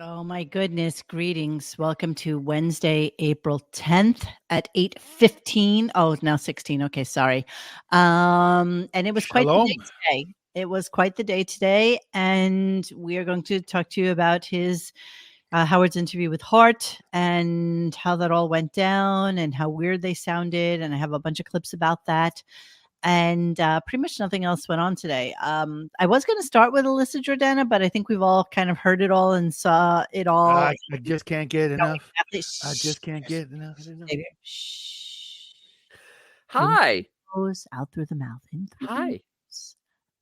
Oh my goodness. Greetings. Welcome to Wednesday, April 10th at 8:15. Oh, now 16. Okay, sorry. And it was quite the day Shalom. today. It was quite the day today, and we are going to talk to you about his Howard's interview with Hart and how that all went down and how weird they sounded. And I have a bunch of clips about that. And pretty much nothing else went on today. I was going to start with Alyssa Jordana, but I think we've all kind of heard it all and saw it all. I just can't get No, enough. exactly. I just can't get enough. Baby. Shh. In Hi. through the nose, out through the mouth. In through the Hi. nose,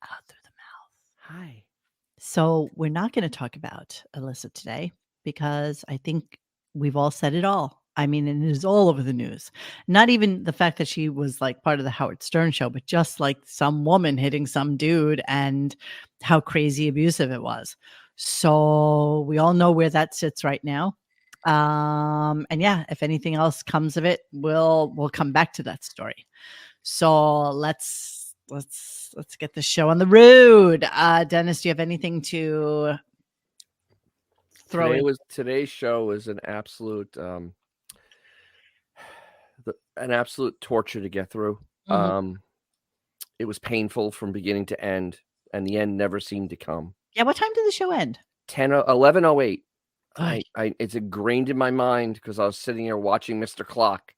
out through the mouth. Hi. So we're not going to talk about Alyssa today because I think we've all said it all. I mean, and it is all over the news. Not even the fact that she was like part of the Howard Stern show, but just like some woman hitting some dude and how crazy abusive it was. So we all know where that sits right now. And yeah, if anything else comes of it, we'll come back to that story. So let's get the show on the road. Dennis, do you have anything to throw in? Today's show was an absolute torture to get through. It was painful from beginning to end, and the end never seemed to come. Yeah, what time did the show end? 11:08. Ay. It's ingrained in my mind because I was sitting here watching Mr. Clock,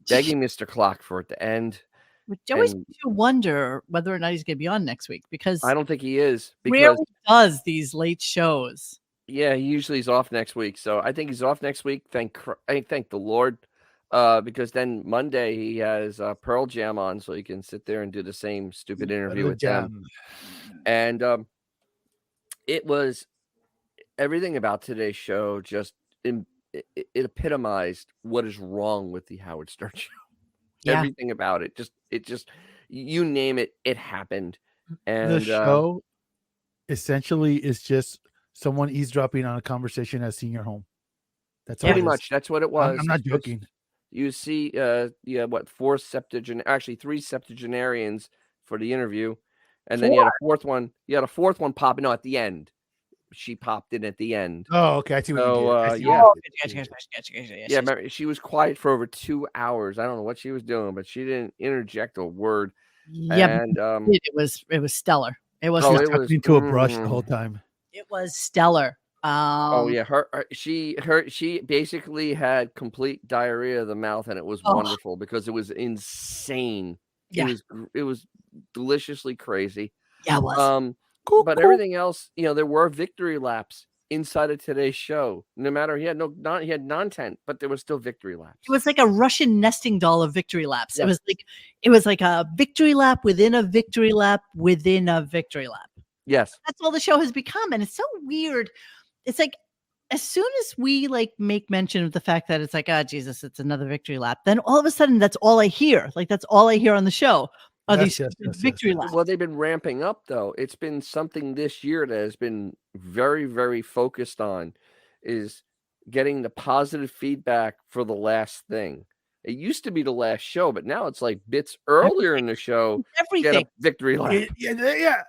begging Mr. Clock for it to end. Which always makes you wonder whether or not he's going to be on next week, because I don't think he is. Rarely does these late shows. Yeah, he usually is off next week, so I think he's off next week. Thank the Lord, because then Monday he has Pearl Jam on, so he can sit there and do the same stupid interview with them. And it was everything about today's show. Just it epitomized what is wrong with the Howard Stern show. Yeah. Everything about it, just you name it, it happened. And the show essentially is just someone eavesdropping on a conversation at a senior home. That's pretty much. That's what it was. I'm not joking. You see, three septuagenarians for the interview, and then you had a fourth one. You had a fourth one popping at the end. She popped in at the end. Oh, okay. I see what you did. Yeah. Remember, she was quiet for over 2 hours. I don't know what she was doing, but she didn't interject a word. Yeah, and it was stellar. It was talking to a brush the whole time. It was stellar. She basically had complete diarrhea of the mouth, and it was wonderful because it was insane. Yeah. It was deliciously crazy. Yeah, it was. But everything else, there were victory laps inside of today's show. No matter he had non-tent, but there was still victory laps. It was like a Russian nesting doll of victory laps. Yes. It was like a victory lap within a victory lap within a victory lap. Yes. That's all the show has become. And it's so weird. It's like, as soon as we make mention of the fact that it's like, Jesus, it's another victory lap, then all of a sudden that's all I hear. Like, that's all I hear on the show. These victory laps. Well, they've been ramping up, though. It's been something this year that has been very, very focused on, is getting the positive feedback for the last thing. It used to be the last show, but now it's like bits earlier in the show. Everything. Get a victory lap. Yeah.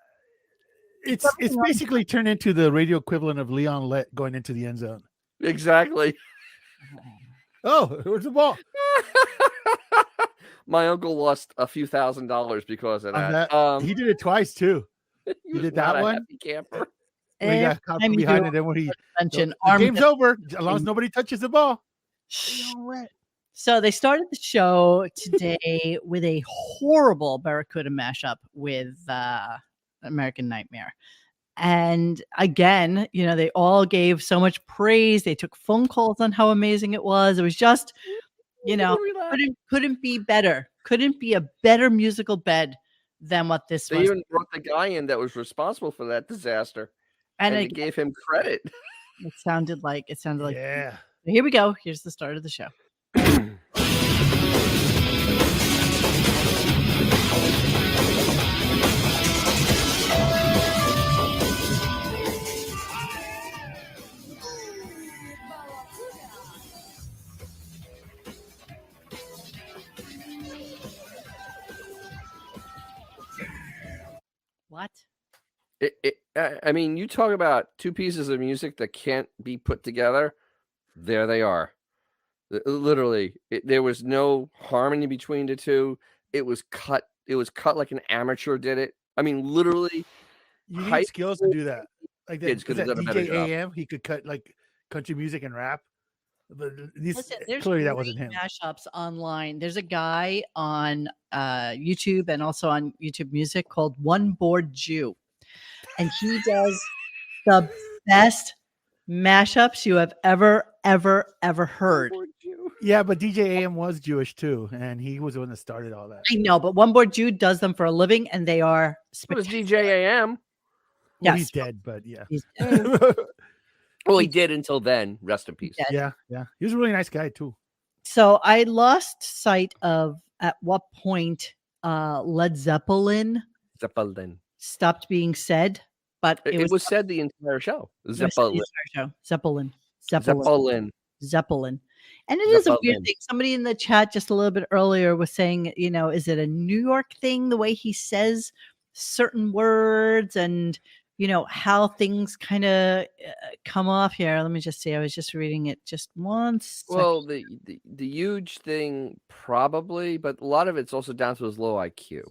It's basically turned into the radio equivalent of Leon Lett going into the end zone. Exactly. Oh, where's the ball? My uncle lost a few $1,000s because of that. He did it twice too. He did that one. Happy camper. When he got caught behind it, then when the game's over, as long as nobody touches the ball. So they started the show today with a horrible Barracuda mashup with American Nightmare. And again, they all gave so much praise. They took phone calls on how amazing it was. It was just, couldn't be better. Couldn't be a better musical bed than what this was. They even brought the guy in that was responsible for that disaster. And they gave him credit. It sounded like yeah. Here we go. Here's the start of the show. What? I mean, you talk about two pieces of music that can't be put together. There they are. Literally, there was no harmony between the two. It was cut. It was cut like an amateur did it. I mean, literally, You high need skills to school do that. Like kids that, could was have that done a better DJ job. AM? He could cut like country music and rap. But Listen, there's clearly that great wasn't him. mashups online. There's a guy on YouTube and also on YouTube Music called One Board Jew, and he does the best mashups you have ever heard. Yeah, but DJ AM was Jewish too, and he was the one that started all that. I know, but One Board Jew does them for a living, and they are It was spectacular. DJ AM. Well, Yes. he's dead, but yeah. He's dead. Well, he did until then. Rest in peace. Dead. Yeah. He was a really nice guy too. So I lost sight of at what point Led Zep-Uh-Lin Zep-Uh-Lin. stopped being said, but It was said the entire show. Zep-Uh-Lin. Zep-Uh-Lin. Zep-Uh-Lin. Zeppelin. And it is a weird Zep-Uh-Lin. thing. Somebody in the chat just a little bit earlier was saying, you know, is it a New York thing, the way he says certain words and, you know, how things kind of come off here. Let me just see. I was just reading it just once. Well, the huge thing probably, but a lot of it's also down to his low IQ.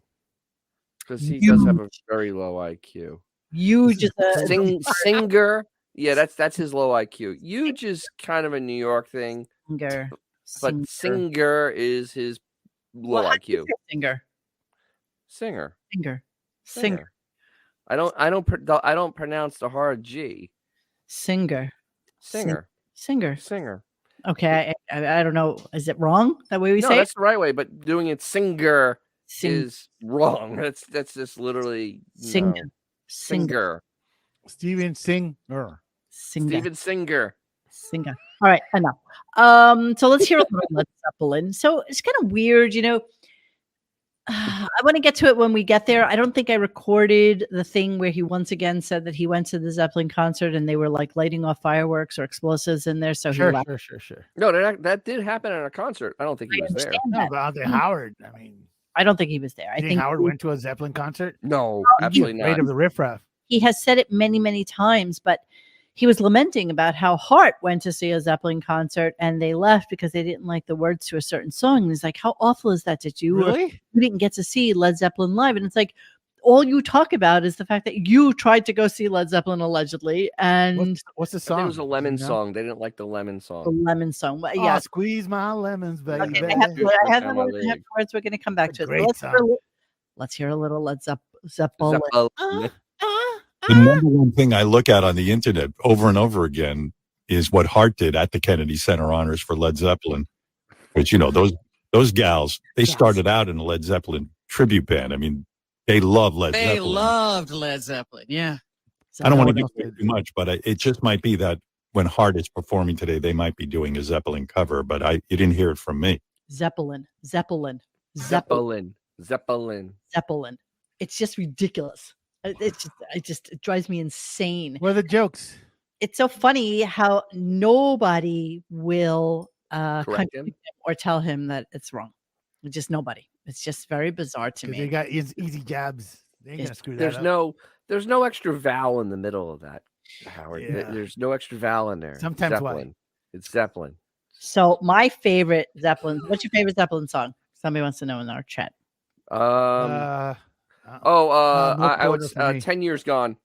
Because he does have a very low IQ. Huge is a Singer. Yeah, that's his low IQ. Huge is kind of a New York thing. singer. But singer is his low IQ. Singer. Singer. I don't pronounce the hard G. Singer. Singer. Okay, I don't know. Is it wrong that way we say? No, that's the right way. But doing it singer is wrong. That's just literally singer. Steven Singer. Steven Singer. All right, enough. So let's hear a little Led Zeppelin. So it's kind of weird, you know. I want to get to it when we get there. I don't think I recorded the thing where he once again said that he went to the Zeppelin concert and they were like lighting off fireworks or explosives in there. So Sure. No, that did happen at a concert. I don't think he was there. No, but Andre Howard. I mean, I don't think he was there. I think Howard went to a Zeppelin concert. No, absolutely not. Afraid of the riffraff. He has said it many, many times, but he was lamenting about how Hart went to see a Zeppelin concert and they left because they didn't like the words to a certain song. And he's like, how awful is that? Did you really? You didn't get to see Led Zeppelin live? And it's like, all you talk about is the fact that you tried to go see Led Zeppelin allegedly. And what's the song? It was a Lemon song. They didn't like the Lemon song. The Lemon song. Oh, yeah. Squeeze my lemons, baby. Okay, I have the words. We're going to come back to it. Let's hear a little Led Zeppelin. The number one thing I look at on the internet over and over again is what Hart did at the Kennedy Center Honors for Led Zeppelin. Which, you know, those gals, they started out in a Led Zeppelin tribute band. I mean, they love Led Zeppelin. They loved Led Zeppelin, yeah. I don't want to give too much, but it just might be that when Hart is performing today, they might be doing a Zeppelin cover, but you didn't hear it from me. Zeppelin. It's just ridiculous. It drives me insane. What are the jokes? It's so funny how nobody will correct him or tell him that it's wrong. Just nobody. It's just very bizarre to me. They got easy jabs. They ain't gonna screw that up. There's no extra vowel in the middle of that, Howard. Yeah. There's no extra vowel in there. Sometimes Zeppelin. It's Zeppelin. So my favorite Zeppelin. What's your favorite Zeppelin song? Somebody wants to know in our chat. I would 10 Years Gone.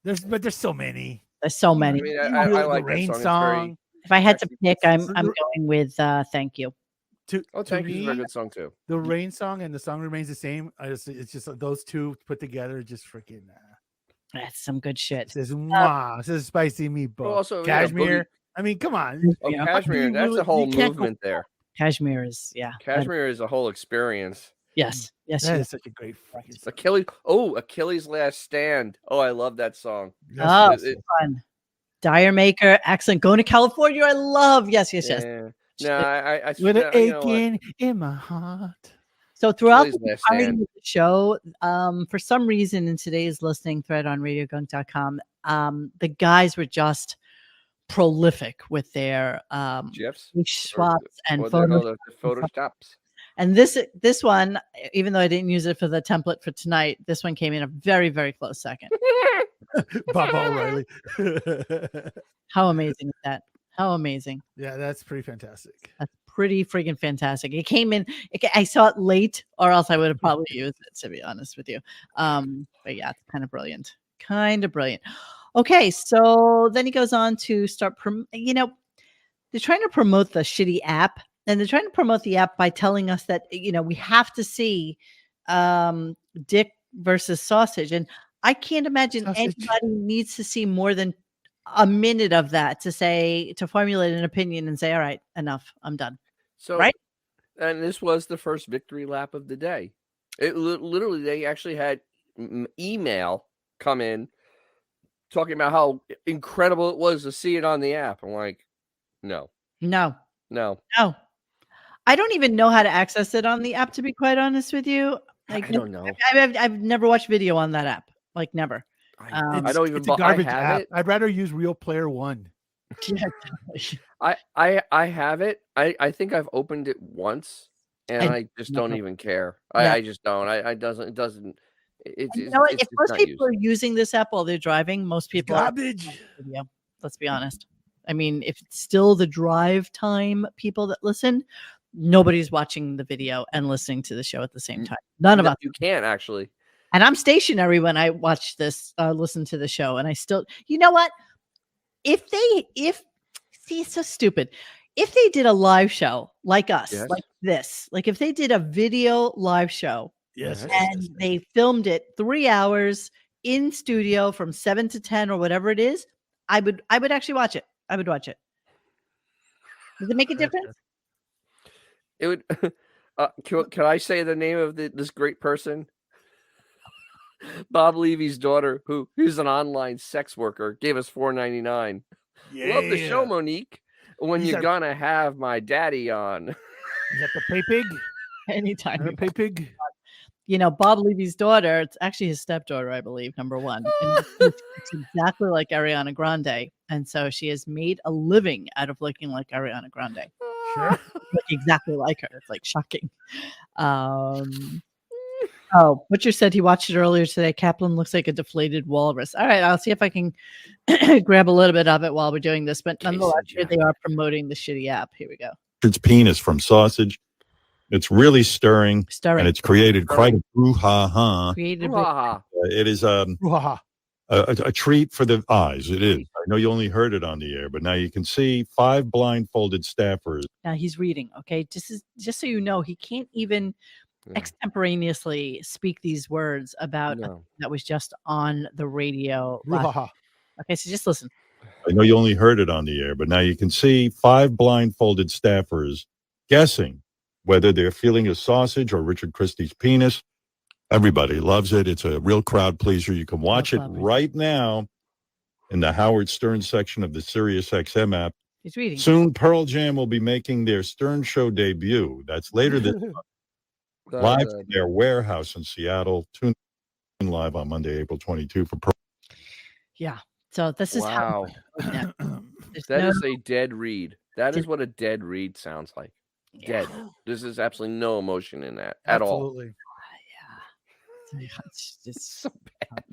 There's so many. There's so many. I mean, I like the Rain that song. If I had to pick, I'm going with Thank You. Thank You is a very good song too. The Rain song and the song remains the same. It's just those two put together, just freaking. That's some good shit. It says "Mwah." It says "Spicy Meatball." Also, Cashmere. I mean, come on. Cashmere. That's a whole movement there. Kashmir is Kashmir is a whole experience. Yes. That is such a great fucking song. Achilles' Last Stand. Oh, I love that song. Fun. Dire Maker, Accent, Going to California. I love. Yes. Yeah. No, I with an aching in my heart. So throughout the show, for some reason in today's listening thread on RadioGunk.com, the guys were just prolific with their GIFs, swaps and photoshops. And this one, even though I didn't use it for the template for tonight, this one came in a very, very close second. Baba O'Reilly. How amazing is that? How amazing. Yeah, that's pretty fantastic. That's pretty freaking fantastic. It came in, I saw it late, or else I would have probably used it, to be honest with you. But yeah, it's kind of brilliant. Kind of brilliant. Okay, so then he goes on to start, they're trying to promote the shitty app, and they're trying to promote the app by telling us that, we have to see Dick versus Sausage. And I can't imagine anybody needs to see more than a minute of that to formulate an opinion and say, all right, enough, I'm done. So, right? And this was the first victory lap of the day. It literally, they actually had email come in talking about how incredible it was to see it on the app. I'm like, no. I don't even know how to access it on the app, to be quite honest with you. Like, I don't know. I've never watched video on that app. Like, never. I don't even. It's a garbage I have app. it. I'd rather use Real Player One. I have it. I think I've opened it once, and I just don't even care. I just don't. It doesn't. If most people are using this app while they're driving, most people garbage. Video. Let's be honest. I mean, if it's still the drive time people that listen, nobody's watching the video and listening to the show at the same time. None of us. You can't actually. And I'm stationary when I watch this, listen to the show, and I still, you know what? See, it's so stupid. If they did a live show like us, like this, like if they did a video live show, and they filmed it 3 hours in studio from 7 to 10 or whatever it is, I would actually watch it. I would watch it. Does it make a difference? It would. Can I say the name of this great person? Bob Levy's daughter, who's an online sex worker, gave us $4.99. Love the show, Monique. When you're gonna have my daddy on? Is that the pay pig? Anytime. The pay pig. Bob Levy's daughter, it's actually his stepdaughter, I believe, number one. And it's exactly like Ariana Grande. And so she has made a living out of looking like Ariana Grande. Sure. Look exactly like her. It's like shocking. Oh, Butcher said he watched it earlier today. Kaplan looks like a deflated walrus. All right, I'll see if I can grab a little bit of it while we're doing this. But nonetheless, here they are promoting the shitty app. Here we go. It's penis from Sausage. It's really stirring. And it's created quite a brouhaha. It is a treat for the eyes. It is. I know you only heard it on the air, but now you can see 5 blindfolded staffers. Now he's reading, okay? Just so you know, he can't even extemporaneously speak these words about that was just on the radio. Okay, so just listen. I know you only heard it on the air, but now you can see 5 blindfolded staffers guessing whether they're feeling a sausage or Richard Christie's penis. Everybody loves it. It's a real crowd pleaser. You can watch it right now in the Howard Stern section of the Sirius XM app. He's reading. Soon, Pearl Jam will be making their Stern Show debut. That's later this month. Live from their warehouse in Seattle. Tune in live on Monday, April 22 for Pearl. Yeah. So this is how. That is a dead read. That is what a dead read sounds like. Dead. There's absolutely no emotion in that at all. Absolutely. It's just so bad.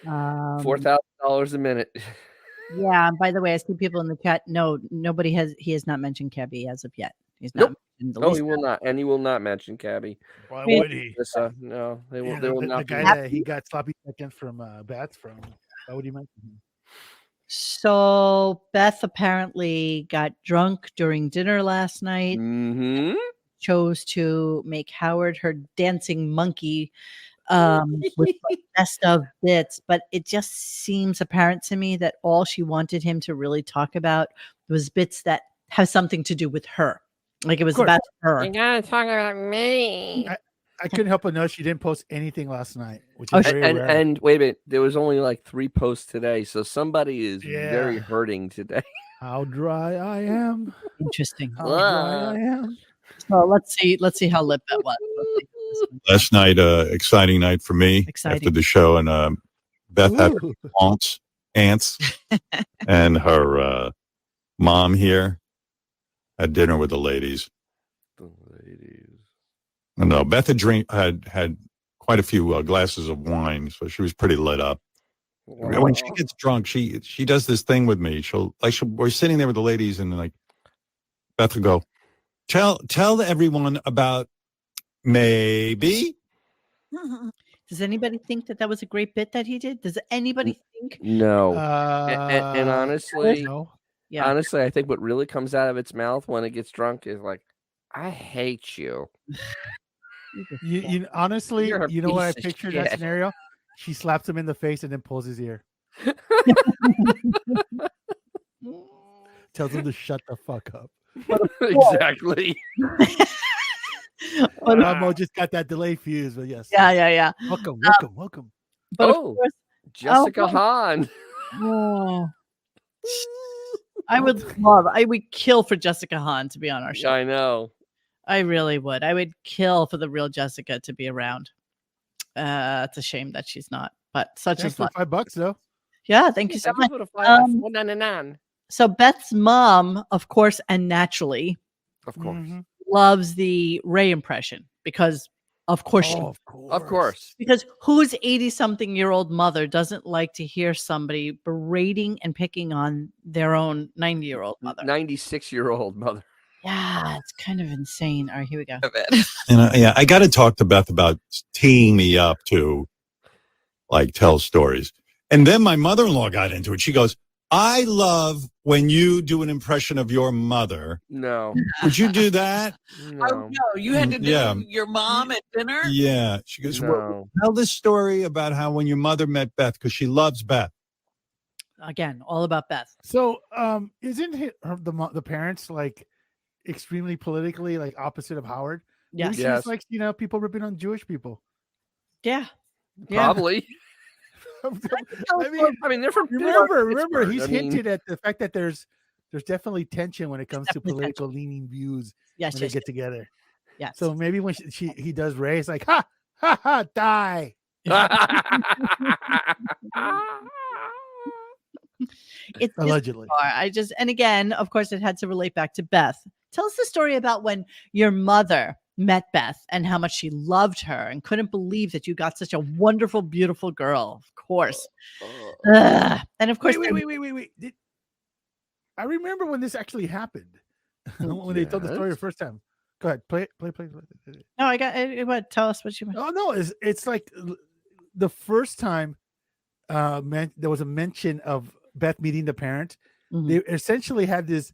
$4,000 a minute. Yeah. And by the way, I see people in the chat. No, he has not mentioned Kebby as of yet. He's not. No, he will not, and he will not mention Cabby. Why would he? No, they will not. The guy that he got sloppy seconds from Bats from. Why would he mention him? So Beth apparently got drunk during dinner last night. Mm-hmm. Chose to make Howard her dancing monkey with best of bits, but it just seems apparent to me that all she wanted him to really talk about was bits that have something to do with her. Like it was about her. You gotta talk about me. I couldn't help but notice she didn't post anything last night, which is very rare. And wait a minute, there was only like 3 posts today, so somebody is very hurting today. How dry I am. Interesting. How dry I am. So let's see how lit that was. Last night, exciting night for me after the show, and Beth had her aunts, and her mom here had dinner with the ladies. No, Beth had quite a few glasses of wine, so she was pretty lit up. Wow. When she gets drunk, she does this thing with me. We're sitting there with the ladies, and like Beth will go, tell everyone about maybe. Does anybody think that was a great bit that he did? Does anybody think? No. And honestly, no. Yeah. honestly, I think what really comes out of its mouth when it gets drunk is like, I hate you. Honestly, You're a you know what I piece of pictured that shit. scenario? She slaps him in the face and then pulls his ear. Tells him to shut the fuck up. Exactly. Mo just got that delay fuse, but yes. Yeah. Welcome. But of Oh, course, Jessica oh. Hahn. oh, I would kill for Jessica Hahn to be on our show. I know. I really would. I would kill for the real Jessica to be around. It's a shame that she's not, but such Thanks is for life. $5, though. Yeah, thank you so much. Of So Beth's mom, of course, and naturally, course. loves the Ray impression because, of course, Of course. because whose 80-something-year-old mother doesn't like to hear somebody berating and picking on their own 90-year-old mother? 96-year-old mother. Yeah, it's kind of insane. All right, here we go. And I got to talk to Beth about teeing me up to like tell stories. And then my mother-in-law got into it. She goes, I love when you do an impression of your mother. No. Would you do that? No. Oh, no. You had to do your mom at dinner? Yeah. She goes, No. well, tell this story about how when your mother met Beth, because she loves Beth. Again, all about Beth. So, isn't the parents like extremely politically like opposite of Howard? Yes. Maybe she's like, people ripping on Jewish people. Yeah. Probably. I mean, they're from remember, he's hinted at the fact that there's definitely tension when it comes to political leaning views when they get together. Yes. So maybe when he does Ray, it's like, ha, ha, ha, die. It's allegedly. And again, of course, it had to relate back to Beth. Tell us the story about when your mother met Beth and how much she loved her and couldn't believe that you got such a wonderful, beautiful girl. Of course. And of course, wait. I remember when this actually happened. When they told the story the first time. Go ahead, play. No, I got it. What? Tell us what you meant. Oh no, it's like the first time there was a mention of Beth meeting the parent. They essentially had this.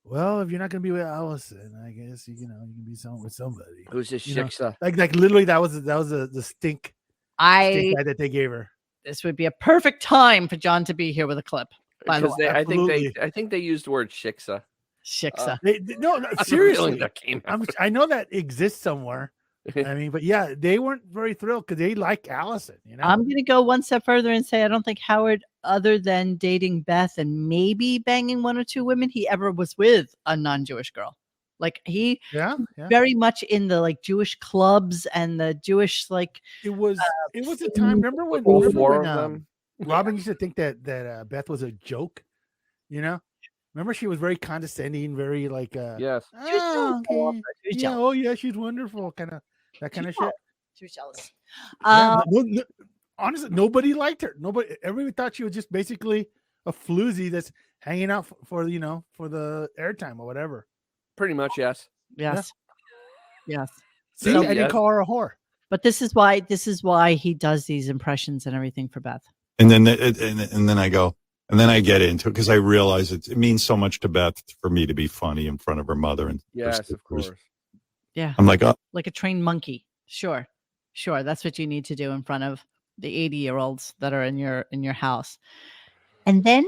Well, if you're not going to be with Allison, I guess you can be with somebody. Who's this Shiksa? Like literally that was the stink guy that they gave her. This would be a perfect time for John to be here with a clip. By the way, I think they used the word Shiksa. Shiksa. No, seriously. That came out. I know that exists somewhere. I mean, but yeah, they weren't very thrilled because they like Allison. I'm going to go one step further and say I don't think Howard, other than dating Beth and maybe banging one or two women, he ever was with a non-Jewish girl. Like he, very much in the like Jewish clubs and the Jewish like. It was a time. Remember when Robin used to think that Beth was a joke, Remember, she was very condescending, very like, yes. She's wonderful, that kind of shit. She was jealous. Honestly, nobody liked her. Everybody thought she was just basically a floozy that's hanging out for the airtime or whatever. Pretty much, yes. Yes. See, I didn't call her a whore. But this is why he does these impressions and everything for Beth. And then I go. And then I get into it because I realize it means so much to Beth for me to be funny in front of her mother. And yes, of course. Yeah. I'm like, like a trained monkey. Sure. That's what you need to do in front of the 80-year-olds that are in your house. And then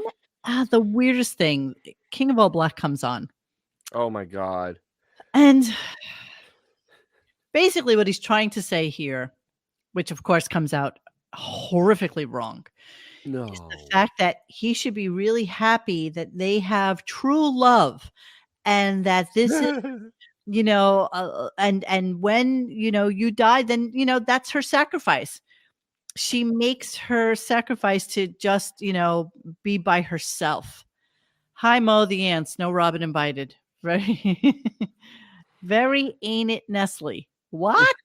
the weirdest thing, King of All Black comes on. Oh my God. And basically what he's trying to say here, which of course comes out horrifically wrong. No. Is the fact that he should be really happy that they have true love and that this is, and when, you die, then, that's her sacrifice. She makes her sacrifice to just, be by herself. Hi, Mo the ants. No Robin invited. Right. Very ain't it Nestle. What?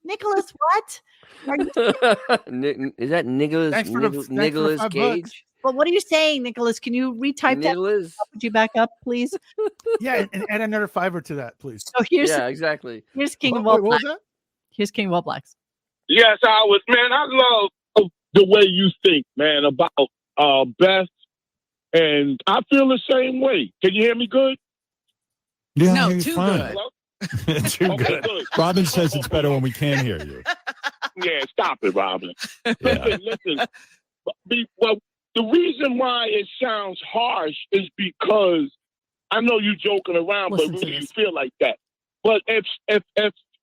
Nicholas, what? Are you, Is that Nicholas Thanks for the Nicholas $5. Cage? but what are you saying, Nicholas? Can you retype that? Nicholas? Would you back up, please? Yeah, and add another $5 to that, please. So here's Yeah, exactly. King of What All was Blacks. that? Here's King of All Blacks. Yes, man, I love the way you think, man, about Beth, and I feel the same way. Can you hear me good? Yeah, No, you're too fine. good. Hello? Too Okay, good. good. Robin says it's better when we can't hear you. Yeah, stop it, Robin. Yeah. Listen. Well, the reason why it sounds harsh is because I know you joking around, Listen but to really you this. feel like that. But if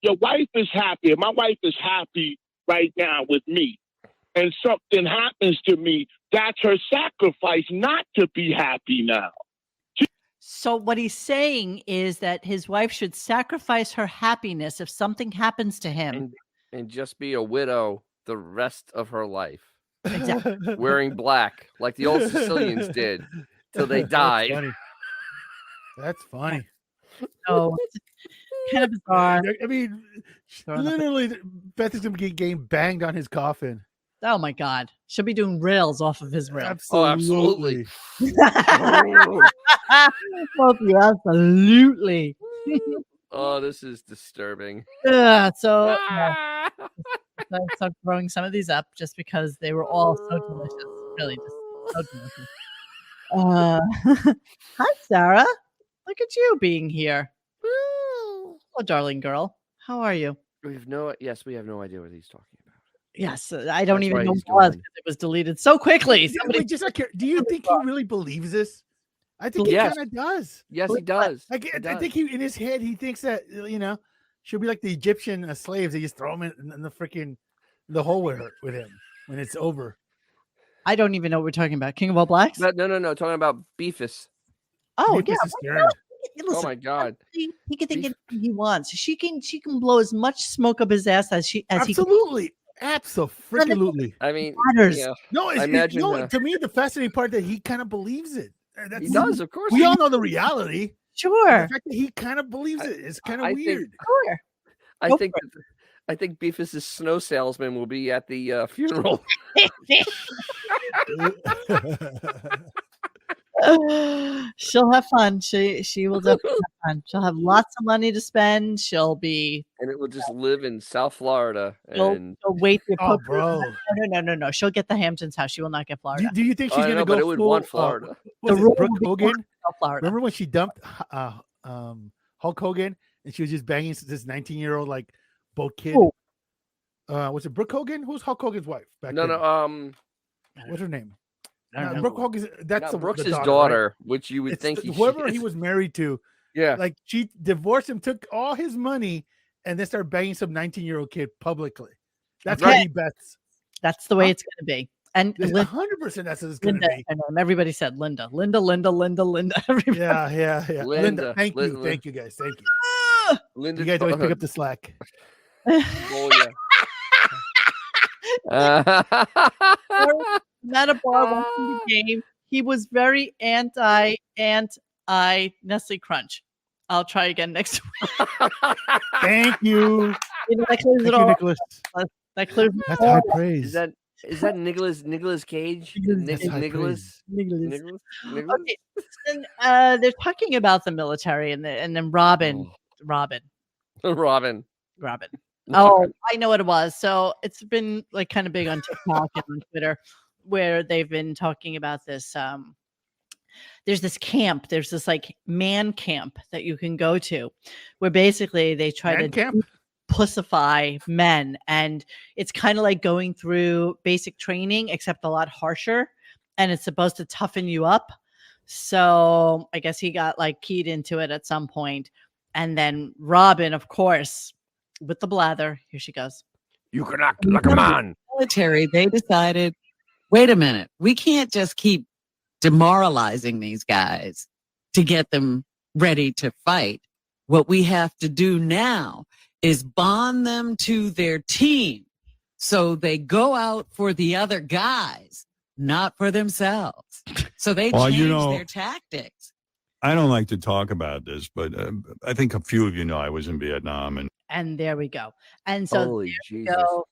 your wife is happy, if my wife is happy right now with me, and something happens to me, that's her sacrifice not to be happy now. So what he's saying is that his wife should sacrifice her happiness if something happens to him. And just be a widow the rest of her life, Exactly. wearing black like the old Sicilians did till they died. That's funny. So it's kind of bizarre. I mean, literally, Beth is going to be getting banged on his coffin. Oh my God. She'll be doing rails off of his rail. Absolutely. Both of you, absolutely. Oh, this is disturbing. So I started throwing some of these up just because they were all so delicious. Really, just so delicious. Hi, Sarah. Look at you being here. Oh, darling girl. How are you? We have no idea what he's talking about. Yes, I don't That's even why know he's what it was doing because it was deleted so quickly. Wait, just like, do you think he really believes this? I think he Yes. kind of does. Yes, he does. I think he, in his head, he thinks that, she'll be like the Egyptian slaves. They just throw him in the freaking the hole with him when it's over. I don't even know what we're talking about. King of All Blacks? No. Talking about Beefus. Oh, Beefus yeah. is scared. Listen, Oh my God. He can think anything he wants. She can blow as much smoke up his ass as he can. Absolutely. Absolutely. I mean, Matters. yeah, No, I imagine, to me, the fascinating part that he kind of believes it. he does, of course. We all know the reality. Sure. The fact that he kind of believes it is kind I of think- weird. Sure. I think Beefus's snow salesman will be at the funeral. She'll have fun. She will definitely have fun. She'll have lots of money to spend. She'll be. And it will just live in South Florida. She'll And wait. Oh, bro. No. She'll get the Hamptons house. She will not get Florida. Do you think she's I going to know, go but it would full, want Florida. Was The it rule Brooke will be Hogan? Florida. Remember when she dumped Hulk Hogan and she was just banging this 19-year-old like boat kid? Who? Was it Brooke Hogan? Who's Hulk Hogan's wife back No, then? no. What's her name? I don't know. Brooke Hogan's that's Brooks' the daughter, right? which you would It's think whoever he was married to. Yeah. Like she divorced him, took all his money, and then started banging some 19-year-old kid publicly. That's Right. how he bets. That's the way it's going to be. And 100% that's what it's going to Linda, be. I know, everybody said Linda. Everybody. Yeah. Linda, thank you guys. Thank you. Linda, You guys always pick up the slack. Oh, Not a bar watching the game. He was very anti Nestle Crunch. I'll try again next week. Thank you. That clears it Thank you, all. Nicholas. That clears it That's all. high praise. Is that Nicholas Cage? That's high Nicholas? Nicholas. Nicholas? Okay. And, they're talking about the military and then Robin. Robin. Oh, I know what it was. So it's been like kind of big on TikTok and on Twitter where they've been talking about this. There's this camp. There's this like man camp that you can go to where basically they try Man to camp? pussify men. And it's kind of like going through basic training, except a lot harsher. And it's supposed to toughen you up. So I guess he got like keyed into it at some point. And then Robin, of course, with the blather. Here she goes. You can act like a man. Military, they decided, wait a minute, we can't just keep demoralizing these guys to get them ready to fight. What we have to do now is bond them to their team so they go out for the other guys, not for themselves. So they change their tactics. I don't like to talk about this, but I think a few of you know I was in Vietnam, and And there we go. And so Holy there we Jesus. go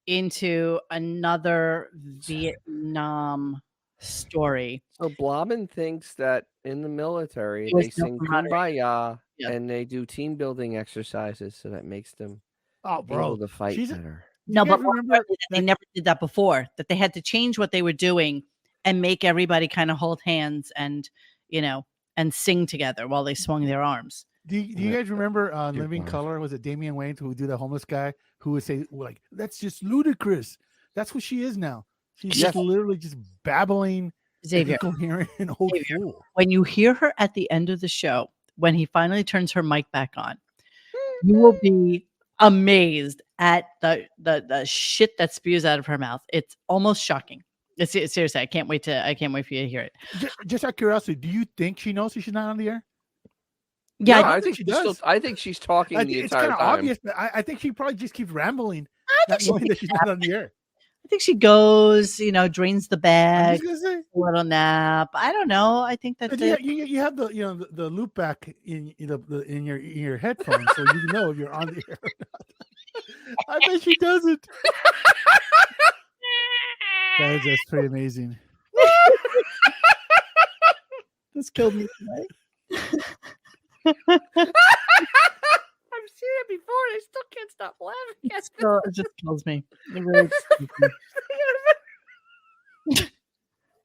into another Vietnam story. So Blobin thinks that in the military He was they sing camaraderie. Kumbaya Yes. and they do team building exercises, so that makes them Oh, able bro. to fight She's better. Do No, you guys but more remember importantly, that they that- never did that before, that they had to change what they were doing and make everybody kind of hold hands and, and sing together while they swung their arms. Do you guys remember Dear Living God. Color? Was it Damian Wayne who would do the homeless guy who would say like, "That's just ludicrous." That's what she is now. She's just literally just babbling, Xavier, incoherent, and old Xavier. fool. When you hear her at the end of the show, when he finally turns her mic back on, you will be amazed at the shit that spews out of her mouth. It's almost shocking. It's seriously, I can't wait for you to hear it. Just out of curiosity, do you think she knows she's not on the air? Yeah, No, I I think think she she's still, does. I think she's talking the It's entire kind of time. obvious, but I think she probably just keeps rambling, I not think, knowing that she's not on the air. I think she goes, drains the I'm bag, just gonna say. a little nap. I don't know. I think that's But it. you have the loop back in your headphones, so you know if you're on the air or not. I bet she doesn't. That is just pretty amazing. This killed me today. I've seen it before and I still can't stop laughing. It just kills me. It really just kills me.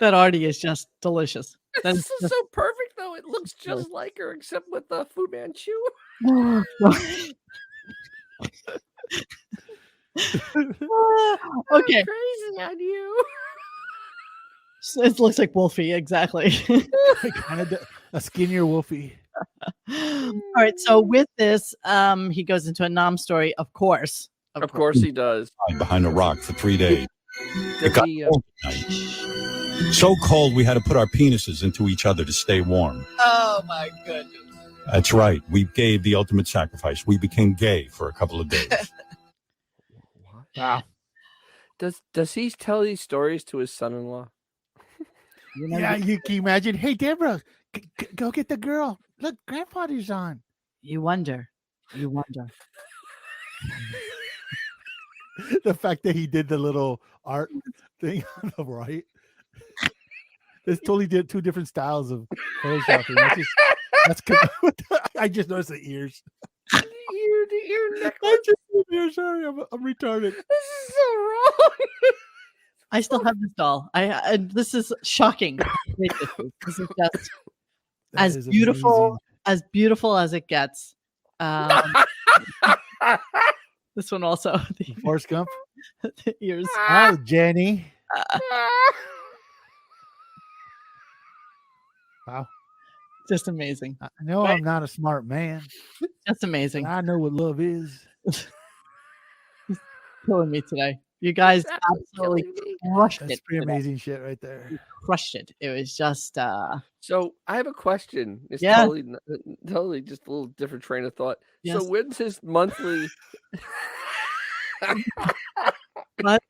That Artie is just delicious. That This is is just- so perfect, though. It looks just like her, except with the Fu Manchu. Okay, Crazy on you. it looks like Wolfie, exactly. Kind of a skinnier Wolfie. All right, so with this, he goes into a Nam story, of course. Of course he does. Behind a rock for 3 days. It Does got he, cold at night. So cold we had to put our penises into each other to stay warm. Oh my goodness. That's right. We gave the ultimate sacrifice. We became gay for a couple of days. Wow. does he tell these stories to his son-in-law? Yeah, you can imagine. Hey, Deborah, go get the girl. Look, grandfather's on. You wonder. The fact that he did the little art thing on the right. There's totally two different styles of photoshopping. I just noticed the ears. The ear necklace. I just the ears. Sorry, I'm retarded. This is so wrong. I still have this doll. This is shocking. This is just That as is beautiful as it gets. This one also. amazing. Forrest Gump. The ears. Hi, Jenny. Wow. Just amazing. I know I'm not a smart man, Just but amazing. I know what love is. Killing me today. You guys absolutely crushed That's it. pretty today. amazing shit right there. You crushed it. It was just So I have a question. It's Yeah. totally just a little different train of thought. Yes. So when's his monthly? What?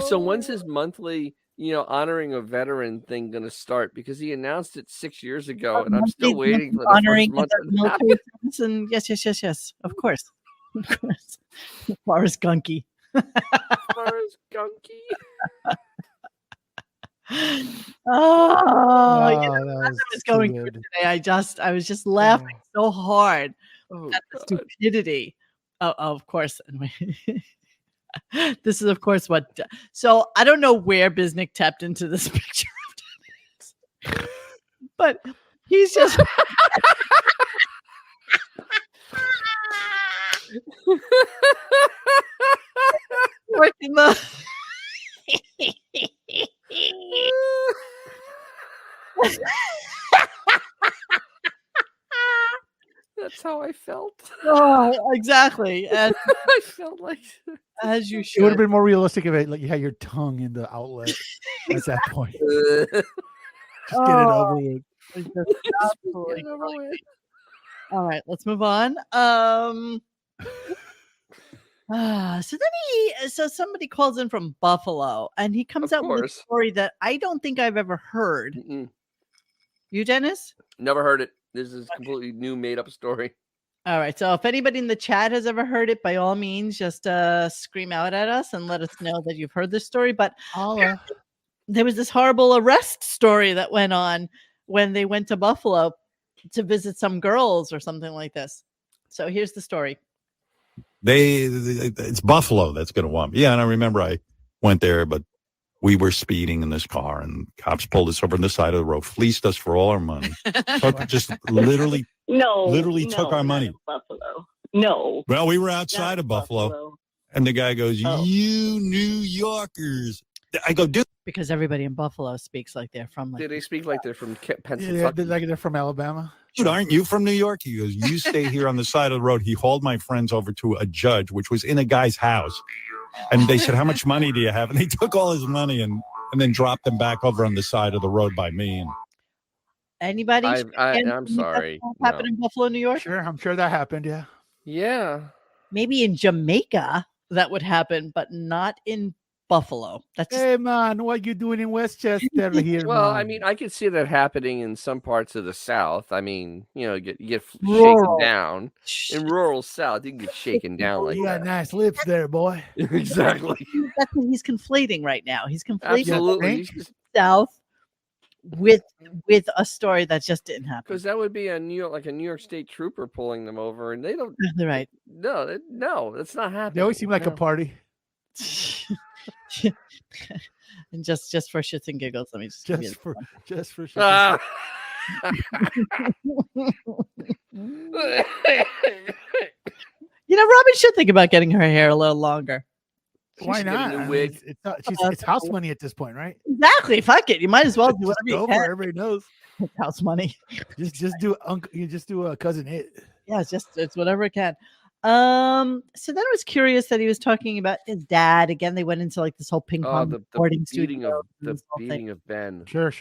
So when's his monthly? Honoring a veteran thing going to start? Because he announced it 6 years ago, and I'm still waiting for the honoring first month. the military service. And yes. Of course. As far as Gunky. Forrest Gunky. Oh, that I was was too going through good. today. I was just laughing so hard Oh, at the God. stupidity. Of course. This is, of course, what. So I don't know where Bisnick tapped into this picture of Dennis, but he's just. Working the. That's how I felt. Oh, exactly. And I felt like as you It would should. have been more realistic if you had your tongue in the outlet at that point. Just get it over with. It's just absolutely killing me. All right, let's move on. So somebody calls in from Buffalo, and he comes Of out with a course. story that I don't think I've ever heard. Mm-mm. You, Dennis? Never heard it. This is a completely new, made-up story. All right. So if anybody in the chat has ever heard it, by all means, just scream out at us and let us know that you've heard this story. But there was this horrible arrest story that went on when they went to Buffalo to visit some girls or something like this. So here's the story. It's Buffalo that's going to want me. Yeah, and I remember I went there, but we were speeding in this car, and cops pulled us over on the side of the road, fleeced us for all our money. Just literally took our money. Buffalo. No. Well, we were outside of Buffalo, and the guy goes, "You New Yorkers." I go, dude. Because everybody in Buffalo speaks like they're from. Do they speak like they're from Pennsylvania? Yeah, like they're from Alabama. Dude, aren't you from New York? He goes, you stay here on the side of the road. He hauled my friends over to a judge, which was in a guy's house. And they said, how much money do you have? And he took all his money and then dropped them back over on the side of the road by me. And anybody? I'm sorry. Happened in Buffalo, New York? Sure, I'm sure that happened. Yeah. Yeah. Maybe in Jamaica that would happen, but not in Buffalo. That's hey man, what you doing in Westchester here? Well, man? I mean, I could see that happening in some parts of the South. I mean, you get shaken down in rural South. You can get shaken down like you got that. nice lips there, boy. Exactly. That's what he's conflating right now. He's conflating Absolutely. South with a story that just didn't happen. Because that would be a New York State trooper pulling them over, and they don't. Right. No, that's not happening. They always seem like a party. And just for shits and giggles, let me just for shits. Robin should think about getting her hair a little longer. Why not? A wig. It's house money at this point, right? Exactly. Fuck it. You might as well do whatever you can. Everybody knows. It's house money. Just do a cousin hit. Yeah, it's whatever it can. So then I was curious that he was talking about his dad. Again, they went into like this whole ping pong recording studio. The beating of Ben. Sure.